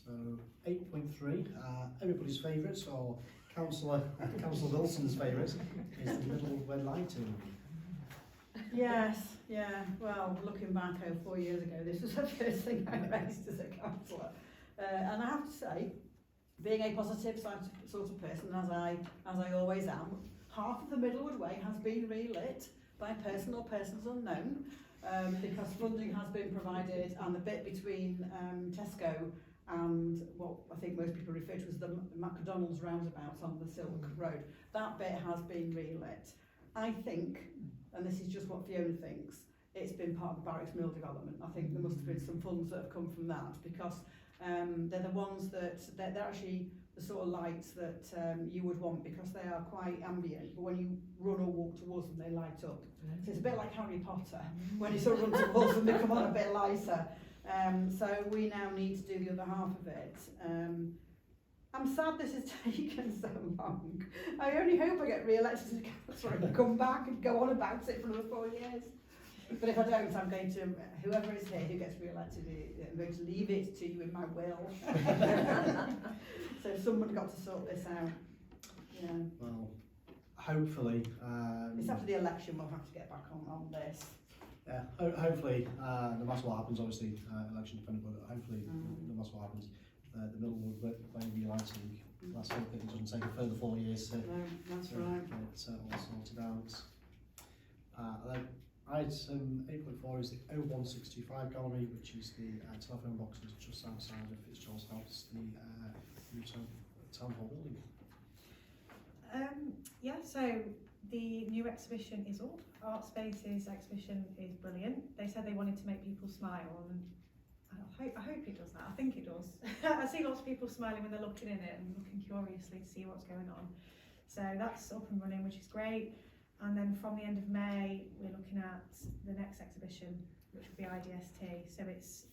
So 8.3, everybody's favourites, or Councillor Wilson's favourites, is the middle red lighting. Yes, yeah, well, looking back 4 years ago, this was the first thing I raised as a councillor. And I have to say, being a positive sort of person, as I always am, half of the Middlewood Way has been relit by person or persons unknown, because funding has been provided, and the bit between Tesco and what I think most people refer to as the McDonald's roundabout on the Silk Road, that bit has been relit. I think, and this is just what Fiona thinks, it's been part of the Barracks Mill development. I think there must have been some funds that have come from that, because they're the ones that, they're actually the sort of lights that you would want, because they are quite ambient, but when you run or walk towards them, they light up. So it's a bit like Harry Potter, when you sort of run towards them, they come on a bit lighter. So we now need to do the other half of it. I'm sad this has taken so long. I only hope I get re-elected as a councillor and come back and go on about it for another 4 years. But if I don't, I'm going to, whoever is here who gets re-elected, I'm going to leave it to you in my will. So someone got to sort this out. Yeah. Well, hopefully... it's after the election we'll have to get back on this. Yeah, hopefully, no matter what happens, obviously, election dependent, but hopefully, no matter what happens, the Middlewood Way relighting, let's hope that it doesn't take a further 4 years to, No, that's to right. get it all sorted out. Then item 8.4 is the 0165 gallery, which is the telephone boxes just outside of Fitzgerald's house, the new town hall building. Yeah, so the new exhibition is up. Art Spaces exhibition is brilliant. They said they wanted to make people smile, and I hope it does that. I think it does. I see lots of people smiling when they're looking in it and looking curiously to see what's going on. So that's up and running, which is great. And then from the end of May, we're looking at the next exhibition, which will be IDST. So it's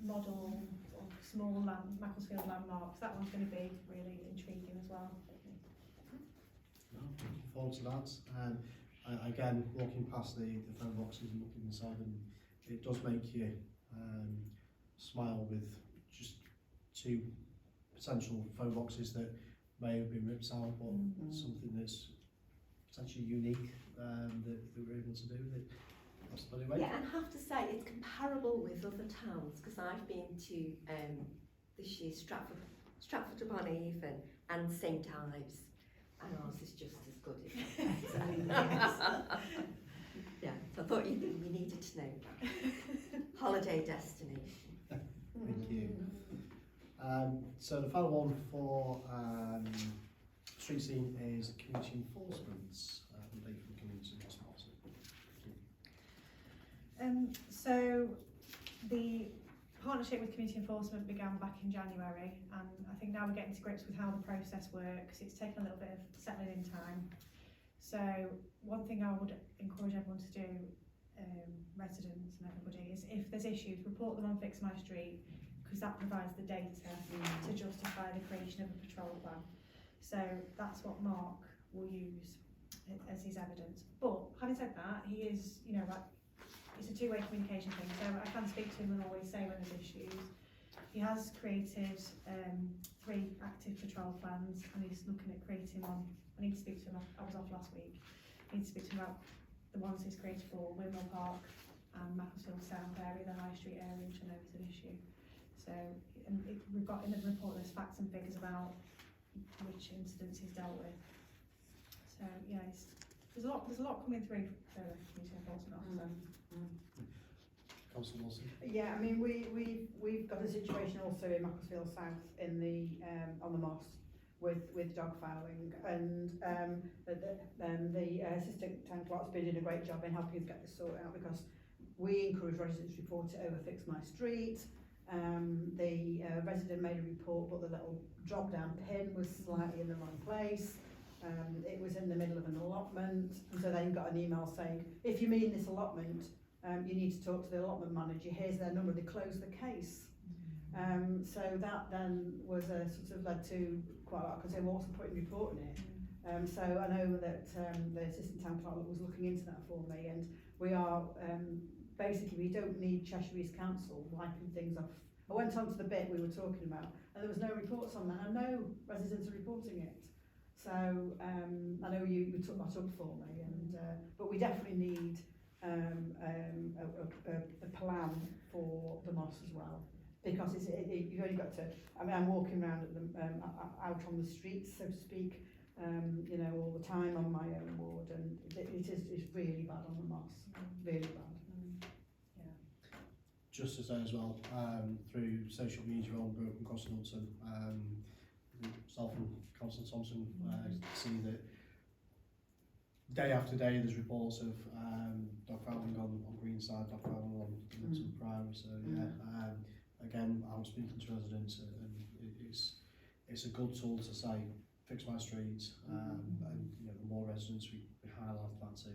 model or small Macclesfield landmarks. That one's going to be really intriguing as well. Looking forward to that. Again, walking past the phone boxes and looking inside them, it does make you smile with just 2 potential phone boxes that may have been ripped out, but something that's potentially unique that we're able to do with it. That's the way. Yeah, and I have to say it's comparable with other towns, because I've been to this year's Stratford upon Avon and St Ives, and ours is just as good, if not better. Yeah, so I thought you needed to know that. Holiday destination. Thank you. So the final one for street scene is community enforcement. Update from community enforcement. So the partnership with community enforcement began back in January, and I think now we're getting to grips with how the process works. It's taken a little bit of settling in time. So one thing I would encourage everyone to do, residents and everybody, is if there's issues, report them on Fix My Street, because that provides the data to justify the creation of a patrol plan. So that's what Mark will use as his evidence. But having said that, he is, it's a two-way communication thing, so I can speak to him and always say when there's issues. he has created 3 active patrol plans, and he's looking at creating one. I need to speak to him. I was off last week. I need to speak to him about the ones he's created for Windmill Park and Macclesfield Sound area, the High Street area, which I know is an issue. So we've got in the report there's facts and figures about which incidents he's dealt with. So yeah, there's a lot coming through for the community enforcement officer. Councillor Wilson. Yeah, I mean, we've got a situation also in Macclesfield South in the on the Moss with dog fouling, and the assistant town clerk's been doing a great job in helping us get this sorted out, because we encourage residents to report it over Fix My Street. The resident made a report, but the little drop down pin was slightly in the wrong place. It was in the middle of an allotment, and so then got an email saying, if you mean this allotment, you need to talk to the allotment manager, here's their number, they closed the case. So that then was sort of led to quite a lot, because they were also putting reporting it. So I know that the assistant town clerk was looking into that for me, and we are basically, we don't need Cheshire East Council wiping things off. I went on to the bit we were talking about, and there was no reports on that, and no residents are reporting it. So I know you took that up for me, and but we definitely need a plan for the Moss as well, because you've only got to. I mean, I'm walking around at the out on the streets, so to speak, you know, all the time on my own ward, and it's really bad on the Moss, really bad. Just to say as well, through social media on Broken Cross and Hudson, myself and Councillor Thompson see that day after day there's reports of dog fouling on Greenside, dog fouling on Hudson Priory. So yeah, again, I'm speaking to residents, and it's a good tool to say fix my streets, and you know, the more residents we highlight that to,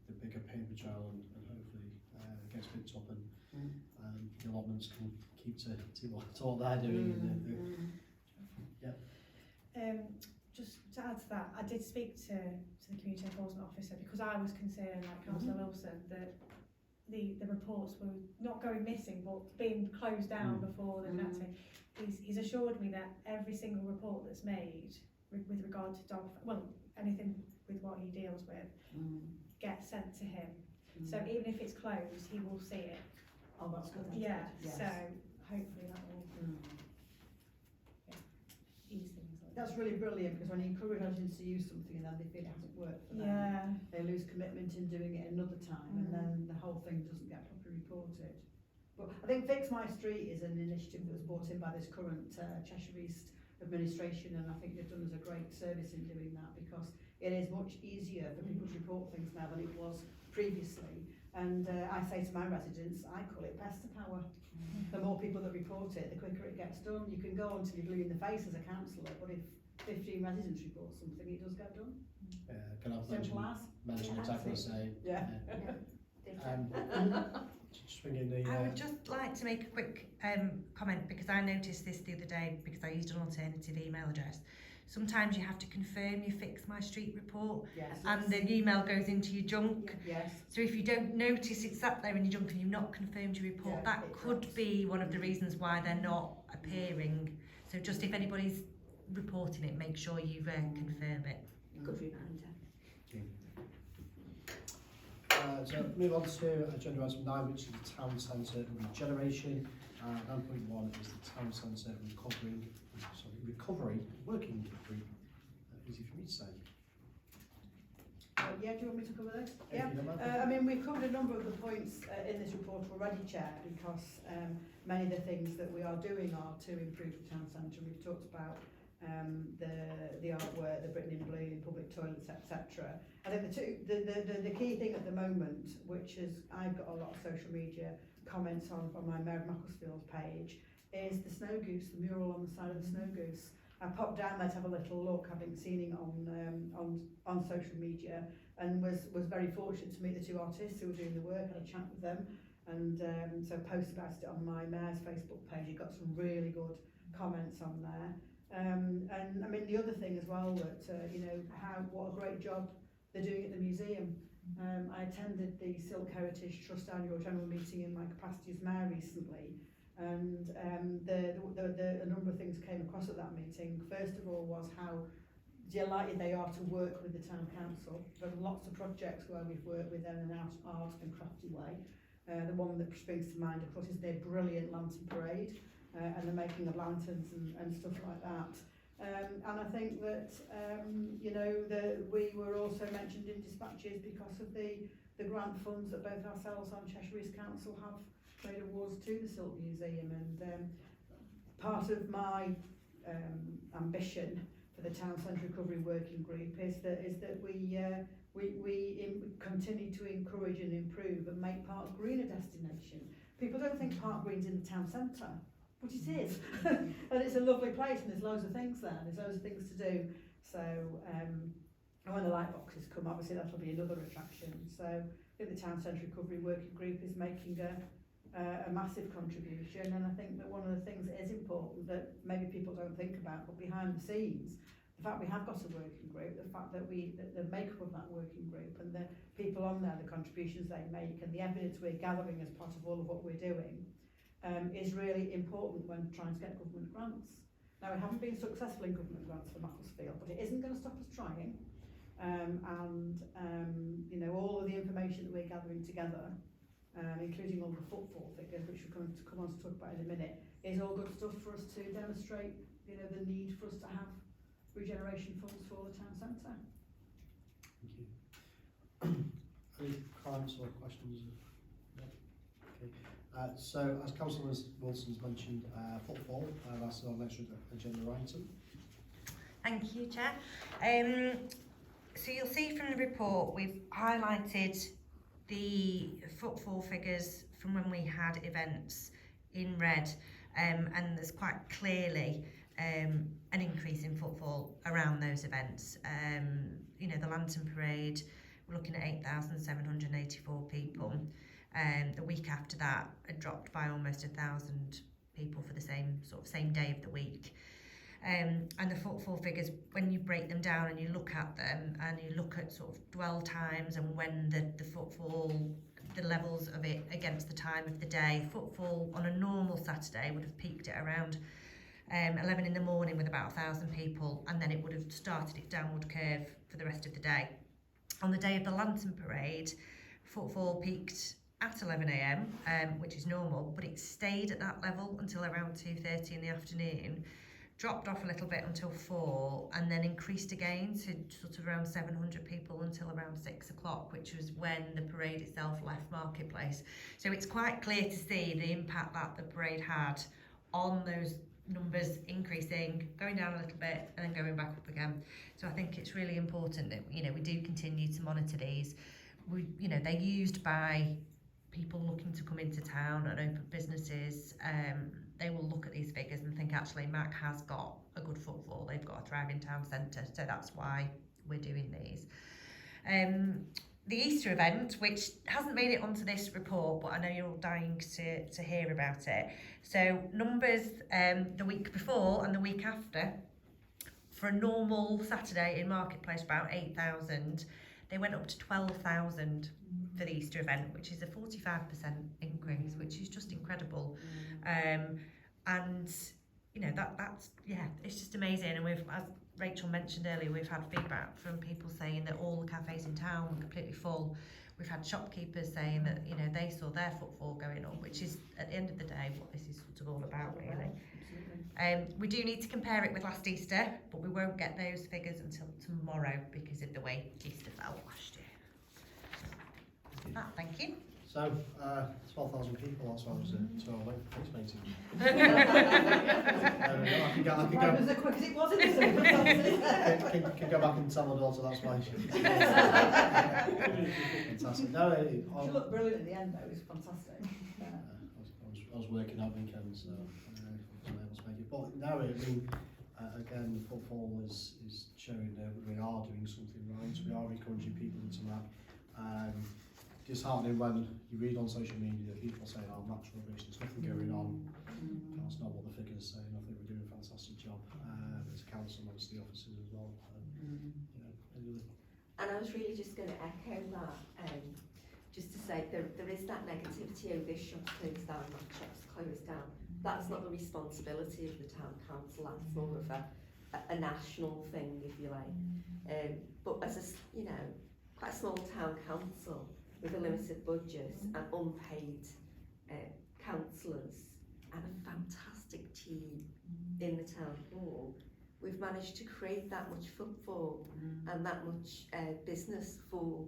the bigger paper trail, and hopefully it gets picked up, and the allotments can keep to what they're doing. Just to add to that, I did speak to the community enforcement officer, because I was concerned, like Councillor Wilson, that the reports were not going missing but being closed down before they've been active. He's assured me that every single report that's made with regard to anything with what he deals with gets sent to him. So even if it's closed, he will see it. Oh, that's good. Yeah, Yes. so hopefully that will ease things like that. That's really brilliant, because when you encourage residents to use something and then they feel it hasn't worked for them, Yeah. they lose commitment in doing it another time, and then the whole thing doesn't get properly reported. But I think Fix My Street is an initiative that was brought in by this current Cheshire East administration, and I think they've done us a great service in doing that, because it is much easier for people to report things now than it was previously. And I say to my residents, I call it pester power. The more people that report it, the quicker it gets done. You can go on till you're blue in the face as a councillor, but if 15 residents report something, it does get done. Can I Simple as. mention exactly the same? Yeah. Just bring in the. I would just like to make a quick comment, because I noticed this the other day because I used an alternative email address. Sometimes you have to confirm your Fix My Street report, Yes. and the email goes into your junk. Yes. So if you don't notice it's sat there in your junk and you've not confirmed your report, Yeah, that it could drops. be one of the reasons why they're not appearing. So just if anybody's reporting it, make sure you confirm it. Good reminder. So move on to agenda item 9, which is the town centre regeneration. 9.1 is the town centre recovery working group. Easy for me to say. Yeah, do you want me to cover this? If Yeah. you don't mind. I mean, we've covered a number of the points in this report already, Chair, because many of the things that we are doing are to improve the town centre. We've talked about the artwork, the Britain in Blue, public toilets, etc. I think the key thing at the moment, which is I've got a lot of social media comments on from my Mayor of Macclesfield page, is the snow goose, the mural on the side of the snow goose. I popped down there to have a little look, having seen it on social media, and was very fortunate to meet the two artists who were doing the work. Had a chat with them, and so posted about it on my Mayor's Facebook page. You got some really good comments on there. And I mean, the other thing as well, that you know, what a great job they're doing at the museum. I attended the Silk Heritage Trust annual general meeting in my capacity as mayor recently, And a number of things came across at that meeting. First of all was how delighted they are to work with the town council. There are lots of projects where we've worked with them in an art and crafty way. The one that springs to mind, of course, is their brilliant lantern parade and the making of lanterns and stuff like that. And I think that, you know, we were also mentioned in dispatches because of the grant funds that both ourselves and Cheshire East Council have made awards to the Silk Museum. And part of my ambition for the Town Centre Recovery Working Group is that we continue to encourage and improve and make Park Green a destination. People don't think Park Green's in the town centre, but it is. And it's a lovely place and there's loads of things there, there's loads of things to do. So and when the light boxes come, obviously that'll be another attraction. So I think the Town Centre Recovery Working Group is making a massive contribution, and I think that one of the things that is important that maybe people don't think about, but behind the scenes, the fact we have got a working group, the fact that the makeup of that working group and the people on there, the contributions they make and the evidence we're gathering as part of all of what we're doing is really important when trying to get government grants. Now, we haven't been successful in government grants for Macclesfield, but it isn't going to stop us trying. You know, all of the information that we're gathering together, including all the footfall figures, which we're going to come on to talk about in a minute, is all good stuff for us to demonstrate, you know, the need for us to have regeneration funds for the town centre. Thank you. Any comments or questions? No? Okay. So, as Councillor Wilson's mentioned, football, that's our next agenda item. Thank you, Chair. So you'll see from the report we've highlighted the footfall figures from when we had events in red, and there's quite clearly an increase in footfall around those events. You know, the Lantern Parade, we're looking at 8,784 people. The week after that, it dropped by almost 1,000 people for the same day of the week. And the footfall figures, when you break them down and you look at them and you look at sort of dwell times and when the footfall, the levels of it against the time of the day, footfall on a normal Saturday would have peaked at around 11 in the morning with about 1,000 people, and then it would have started its downward curve for the rest of the day. On the day of the Lantern Parade, footfall peaked at 11 a.m, which is normal, but it stayed at that level until around 2:30 in the afternoon, dropped off a little bit until 4, and then increased again to sort of around 700 people until around 6 o'clock, which was when the parade itself left Marketplace. So it's quite clear to see the impact that the parade had on those numbers increasing, going down a little bit and then going back up again. So I think it's really important that, you know, we do continue to monitor these. You know, they're used by people looking to come into town and open businesses. They will look at these figures and think, actually, Mac has got a good footfall, they've got a thriving town centre, so that's why we're doing these. The Easter event, which hasn't made it onto this report, but I know you're all dying to hear about it. So numbers the week before and the week after, for a normal Saturday in Marketplace, about 8,000. They went up to 12,000 for the Easter event, which is a 45% increase, which is just incredible. And you know, that's it's just amazing. And we've, as Rachel mentioned earlier, we've had feedback from people saying that all the cafes in town were completely full. We've had shopkeepers saying that, you know, they saw their footfall going up, which is at the end of the day what this is sort of all about, really. We do need to compare it with last Easter, but we won't get those figures until tomorrow because of the way Easter fell last year. Thank you. So, 12,000 people, that's what I was told, fascinating. I can go As quick as it was in the can go back and tell my daughter that's why she fantastic. No, She looked brilliant at the end though, it was fantastic. I was working out weekends, so I wasn't able to make it. But no, I mean, again, football is showing that we are doing something right. We are encouraging people into that. Disheartening when you read on social media people saying, "Oh, match rubbish, there's nothing going on." That's not what the figures say, and I think we're doing a fantastic job as a council, amongst the officers as well. You know, anyway. And I was really just going to echo that, just to say there is that negativity, oh, this shop's closed down, that shop's closed down. that's not the responsibility of the town council, that's more of a national thing, if you like. But as a, you know, quite a small town council with a limited budget and unpaid councillors and a fantastic team in the town hall, we've managed to create that much footfall and that much business for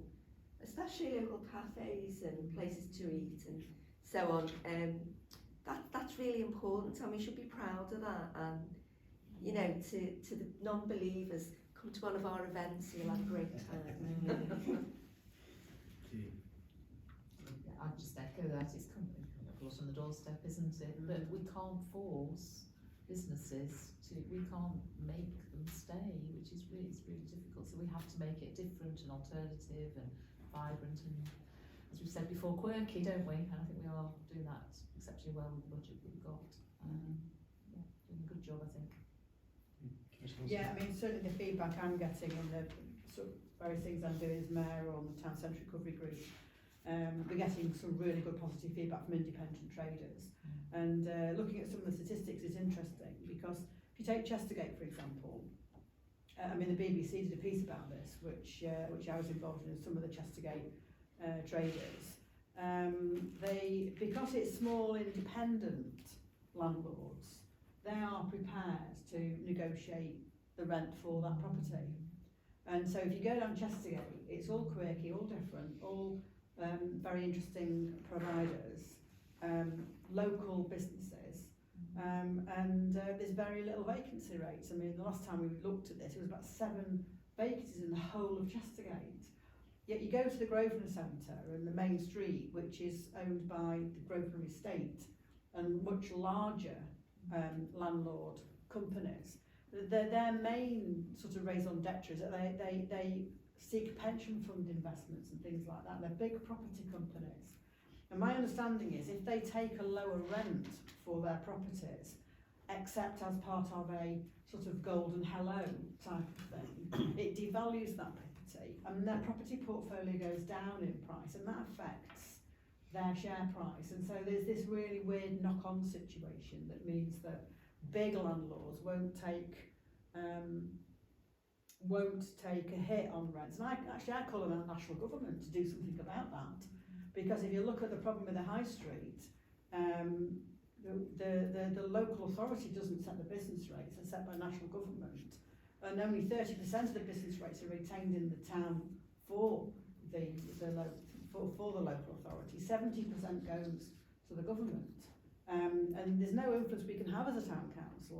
especially local cafes and places to eat and so on. That's really important, and we should be proud of that. And you know, to the non-believers, come to one of our events, you'll have a great time. Yeah, I'd just echo that. It's come on the doorstep, isn't it? But we can't force businesses to. We can't make them stay, which is really, it's really difficult. So we have to make it different and alternative and vibrant and, as we said before, quirky, don't we? And I think we are doing that exceptionally well with the budget that we've got. Yeah, doing a good job, I think. Yeah, I mean, certainly the feedback I'm getting in the sort of various things I'm doing as mayor or on the Town Centre Recovery Group, we're getting some really good positive feedback from independent traders. And looking at some of the statistics is interesting, because if you take Chestergate, for example, I mean, the BBC did a piece about this, which I was involved in, some of the Chestergate traders. Because it's small independent landlords, they are prepared to negotiate the rent for that property. And so if you go down Chestergate, it's all quirky, all different, all very interesting providers, local businesses, and there's very little vacancy rates. I mean, the last time we looked at this, it was about 7 vacancies in the whole of Chestergate. Yet you go to the Grosvenor Centre and the main street, which is owned by the Grosvenor Estate and much larger landlord companies. Their main sort of raison d'etre is that they seek pension fund investments and things like that. They're big property companies. And my understanding is if they take a lower rent for their properties, except as part of a sort of golden hello type of thing, it devalues that property and their property portfolio goes down in price, and that affects their share price. And so there's this really weird knock-on situation that means that big landlords won't take a hit on rents. And I call on the national government to do something about that, because if you look at the problem with the high street, the local authority doesn't set the business rates, they're set by national government, and only 30% of the business rates are retained in the town for the local authority. 70% goes to the government, and there's no influence we can have as a town council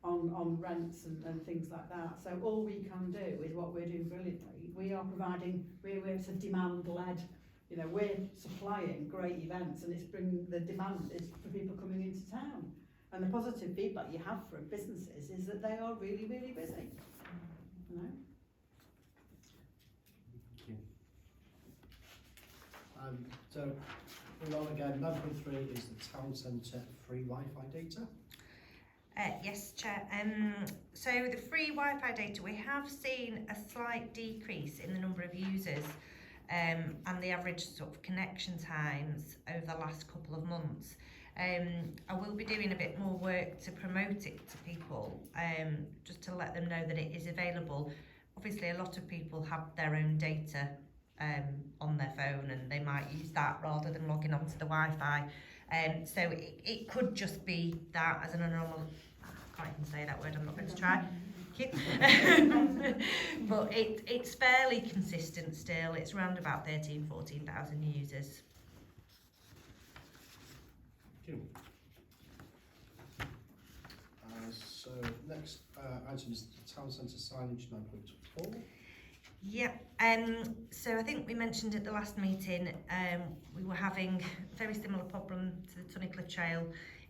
on rents and things like that. So all we can do is what we're doing brilliantly. We are providing, we're sort of demand-led, you know, we're supplying great events, and it's bringing the demand is for people coming into town. And the positive feedback you have from businesses is that they are really, really busy. You know? Thank you. So we're on again. 9.3 is the town centre free Wi-Fi data. Yes, Chair. So the free Wi-Fi data, we have seen a slight decrease in the number of users and the average sort of connection times over the last couple of months. I will be doing a bit more work to promote it to people, just to let them know that it is available. Obviously, a lot of people have their own data on their phone, and they might use that rather than logging onto the Wi-Fi. So it could just be that as an abnormal. I can't even say that word, I'm not going to try. But it's fairly consistent still. It's around about 14,000 users. Thank you. So next item is the town centre signage 9.4. Yeah, so I think we mentioned at the last meeting we were having a very similar problem to the Tunnicliffe Trail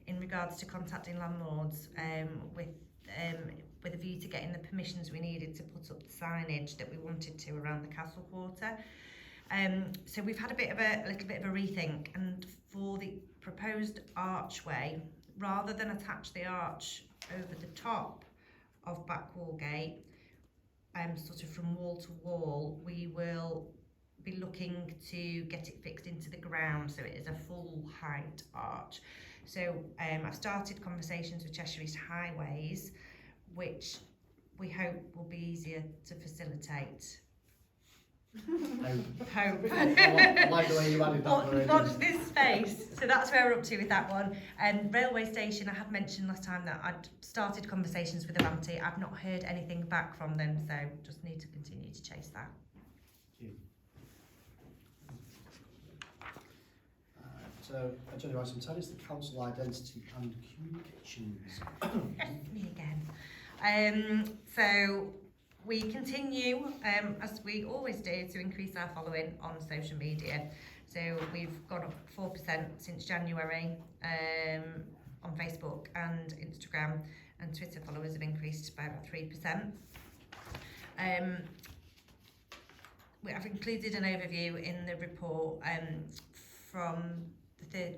in regards to contacting landlords with a view to getting the permissions we needed to put up the signage that we wanted to around the Castle Quarter. So we've had a little bit of a rethink, and for the proposed archway, rather than attach the arch over the top of Backwall Gate, sort of from wall to wall, we will be looking to get it fixed into the ground so it is a full height arch. So I've started conversations with Cheshire East Highways, which we hope will be easier to facilitate. Hope. I like the way you added that word. Watch this space. So that's where we're up to with that one. And railway station, I had mentioned last time that I'd started conversations with Avanti. I've not heard anything back from them, so just need to continue to chase that. So, agenda item 10 is the council identity and communications. Me again. So we continue, as we always do, to increase our following on social media. So we've gone up 4% since January on Facebook and Instagram, and Twitter followers have increased by about 3%. I've included an overview in the report from the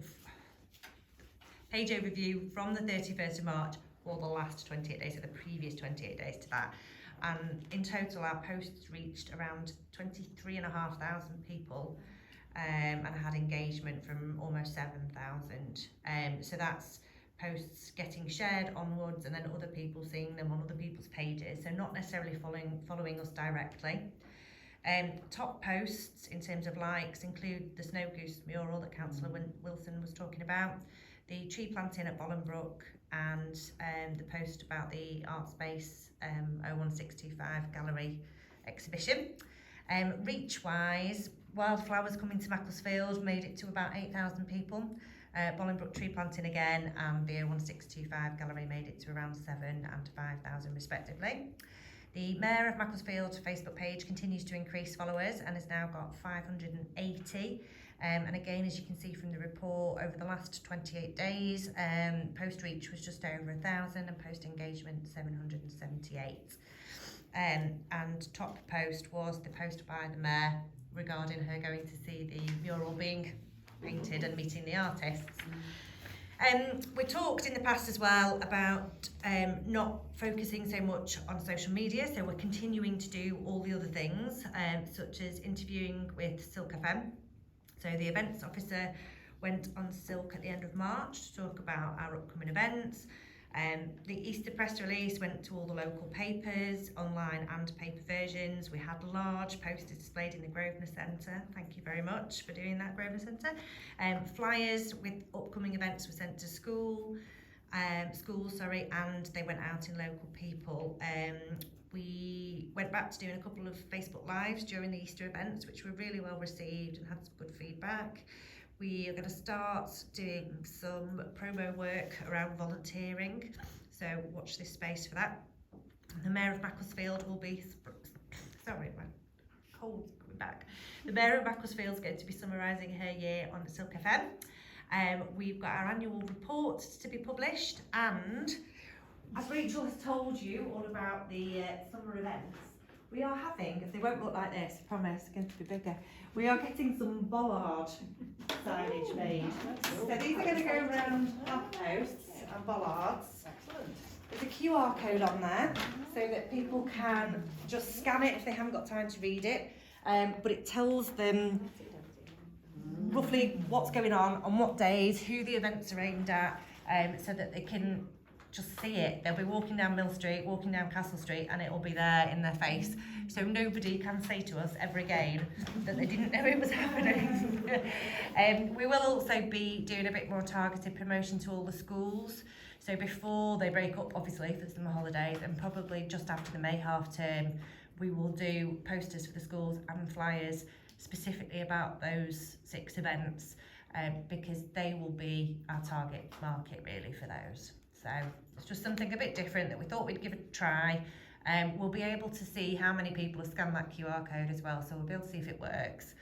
page overview from the 31st of March for the last 28 days, so the previous 28 days to that. And in total, our posts reached around 23,500 people and had engagement from almost 7,000. So that's posts getting shared onwards and then other people seeing them on other people's pages, so not necessarily following us directly. Top posts in terms of likes include the Snow Goose mural that Councillor Wilson was talking about, the tree planting at Bolingbroke, and the post about the Art Space 01625 gallery exhibition. Reach-wise, wildflowers coming to Macclesfield made it to about 8,000 people. Bolingbroke tree planting again, and the 01625 gallery made it to around 7,000 and 5,000 respectively. The Mayor of Macclesfield Facebook page continues to increase followers and has now got 580. And again, as you can see from the report, over the last 28 days, post reach was just over 1,000 and post engagement 778. And top post was the post by the Mayor regarding her going to see the mural being painted and meeting the artists. We talked in the past as well about not focusing so much on social media, so we're continuing to do all the other things, such as interviewing with Silk FM. So the events officer went on Silk at the end of March to talk about our upcoming events. The Easter press release went to all the local papers, online and paper versions. We had large posters displayed in the Grosvenor Centre. Thank you very much for doing that, Grosvenor Centre. Flyers with upcoming events were sent to schools, and they went out in local people. We went back to doing a couple of Facebook Lives during the Easter events, which were really well received and had some good feedback. We are going to start doing some promo work around volunteering, so watch this space for that. The Mayor of Macclesfield will be, sorry, my cold's coming back. The Mayor of Macclesfield is going to be summarising her year on Silk FM. We've got our annual report to be published, and as Rachel has told you all about the summer events, we are having, they won't look like this, I promise, they're going to be bigger. We are getting some bollard signage made. So these are going to go around lampposts and bollards. Excellent. There's a QR code on there so that people can just scan it if they haven't got time to read it. But it tells them roughly what's going on what days, who the events are aimed at, so that they can just see it. They'll be walking down Mill Street, walking down Castle Street, and it will be there in their face. So nobody can say to us ever again that they didn't know it was happening. We will also be doing a bit more targeted promotion to all the schools. So before they break up, obviously, for the summer holidays, and probably just after the May half term, we will do posters for the schools and flyers specifically about those 6 events, because they will be our target market really for those. So it's just something a bit different that we thought we'd give a try. We'll be able to see how many people have scanned that QR code as well, so we'll be able to see if it works.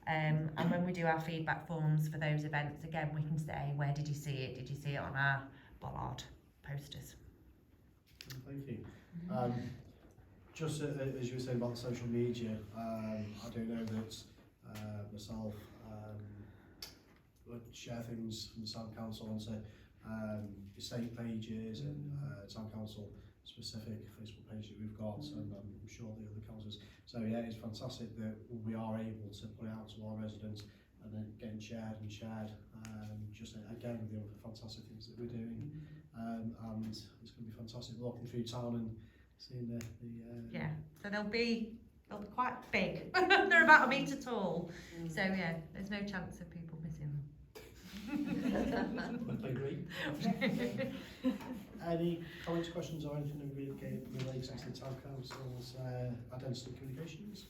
And when we do our feedback forms for those events, again, we can say, where did you see it? Did you see it on our bollard posters? Thank you. Just as you were saying about the social media, I do know that myself would share things from the Town Council onto estate pages and Town Council specific Facebook page that we've got, and I'm sure the other councils. So yeah, it's fantastic that we are able to put it out to our residents and then getting shared and shared. Just again with the other fantastic things that we're doing, and it's going to be fantastic walking through town and seeing the Yeah, so they'll be quite big. They're about 1 metre tall. So yeah, there's no chance of people missing them. Would be great. Any comments, questions, or anything that relates to the town council's identity communications?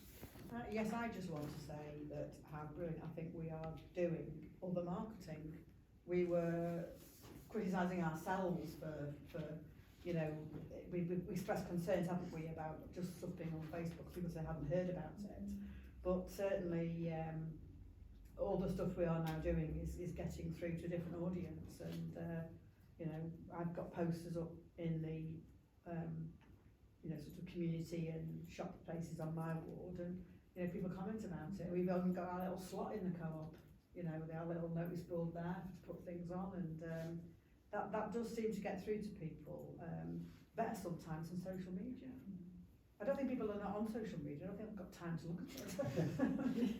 Yes, I just want to say that how brilliant I think we are doing other marketing. We were criticising ourselves for you know, we expressed concerns, haven't we, about just stuff being on Facebook because they haven't heard about it. But certainly all the stuff we are now doing is getting through to a different audience, and you know, I've got posters up in the you know, sort of community and shop places on my ward, and you know, people comment about it. We've even got our little slot in the co-op, you know, with our little notice board there to put things on, and that does seem to get through to people better sometimes than social media. I don't think people are not on social media. I don't think they've got time to look at it.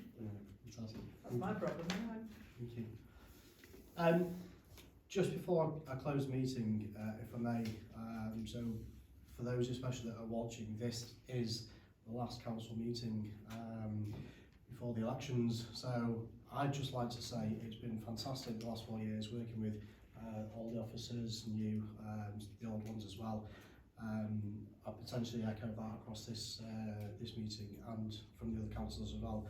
Fantastic. That's my problem anyway. Thank you. Just before I close the meeting, if I may, so for those especially that are watching, this is the last council meeting before the elections. So I'd just like to say it's been fantastic the last 4 years working with all the officers, new, the old ones as well. I potentially echo that across this meeting and from the other councillors as well.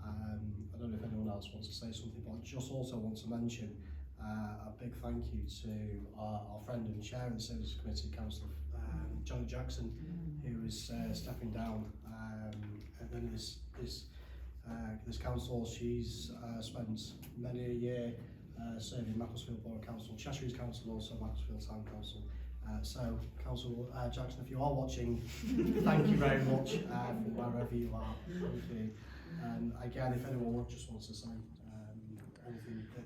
I don't know if anyone else wants to say something, but I just also want to mention a big thank you to our friend and chair of the Services Committee, Councillor Janet Jackson, who is stepping down at the end of this council. She's spent many a year serving Macclesfield Borough Council, Cheshire's Council, also Macclesfield Town Council. So, Councillor Jackson, if you are watching, thank you very much from wherever you are. Thank you. Again, if anyone just wants to say anything that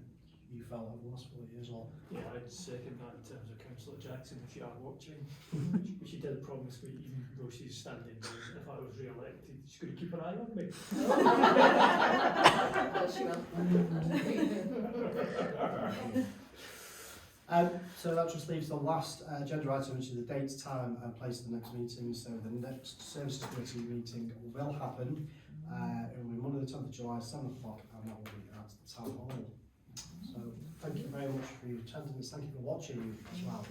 you felt over the last 4 years, or Yeah, I'd second that in terms of Councillor Jackson, if you are watching. She did promise me, even though she's standing down, if I was re-elected, she's going to keep an eye on me. Well, she will. So that just leaves the last agenda item, which is the date, time and place of the next meeting. So the next Services Committee meeting will happen. It will be Monday the 10th of July, 7 o'clock, and that will be at the Town Hall. So thank you very much for your attendance. Thank you for watching as well.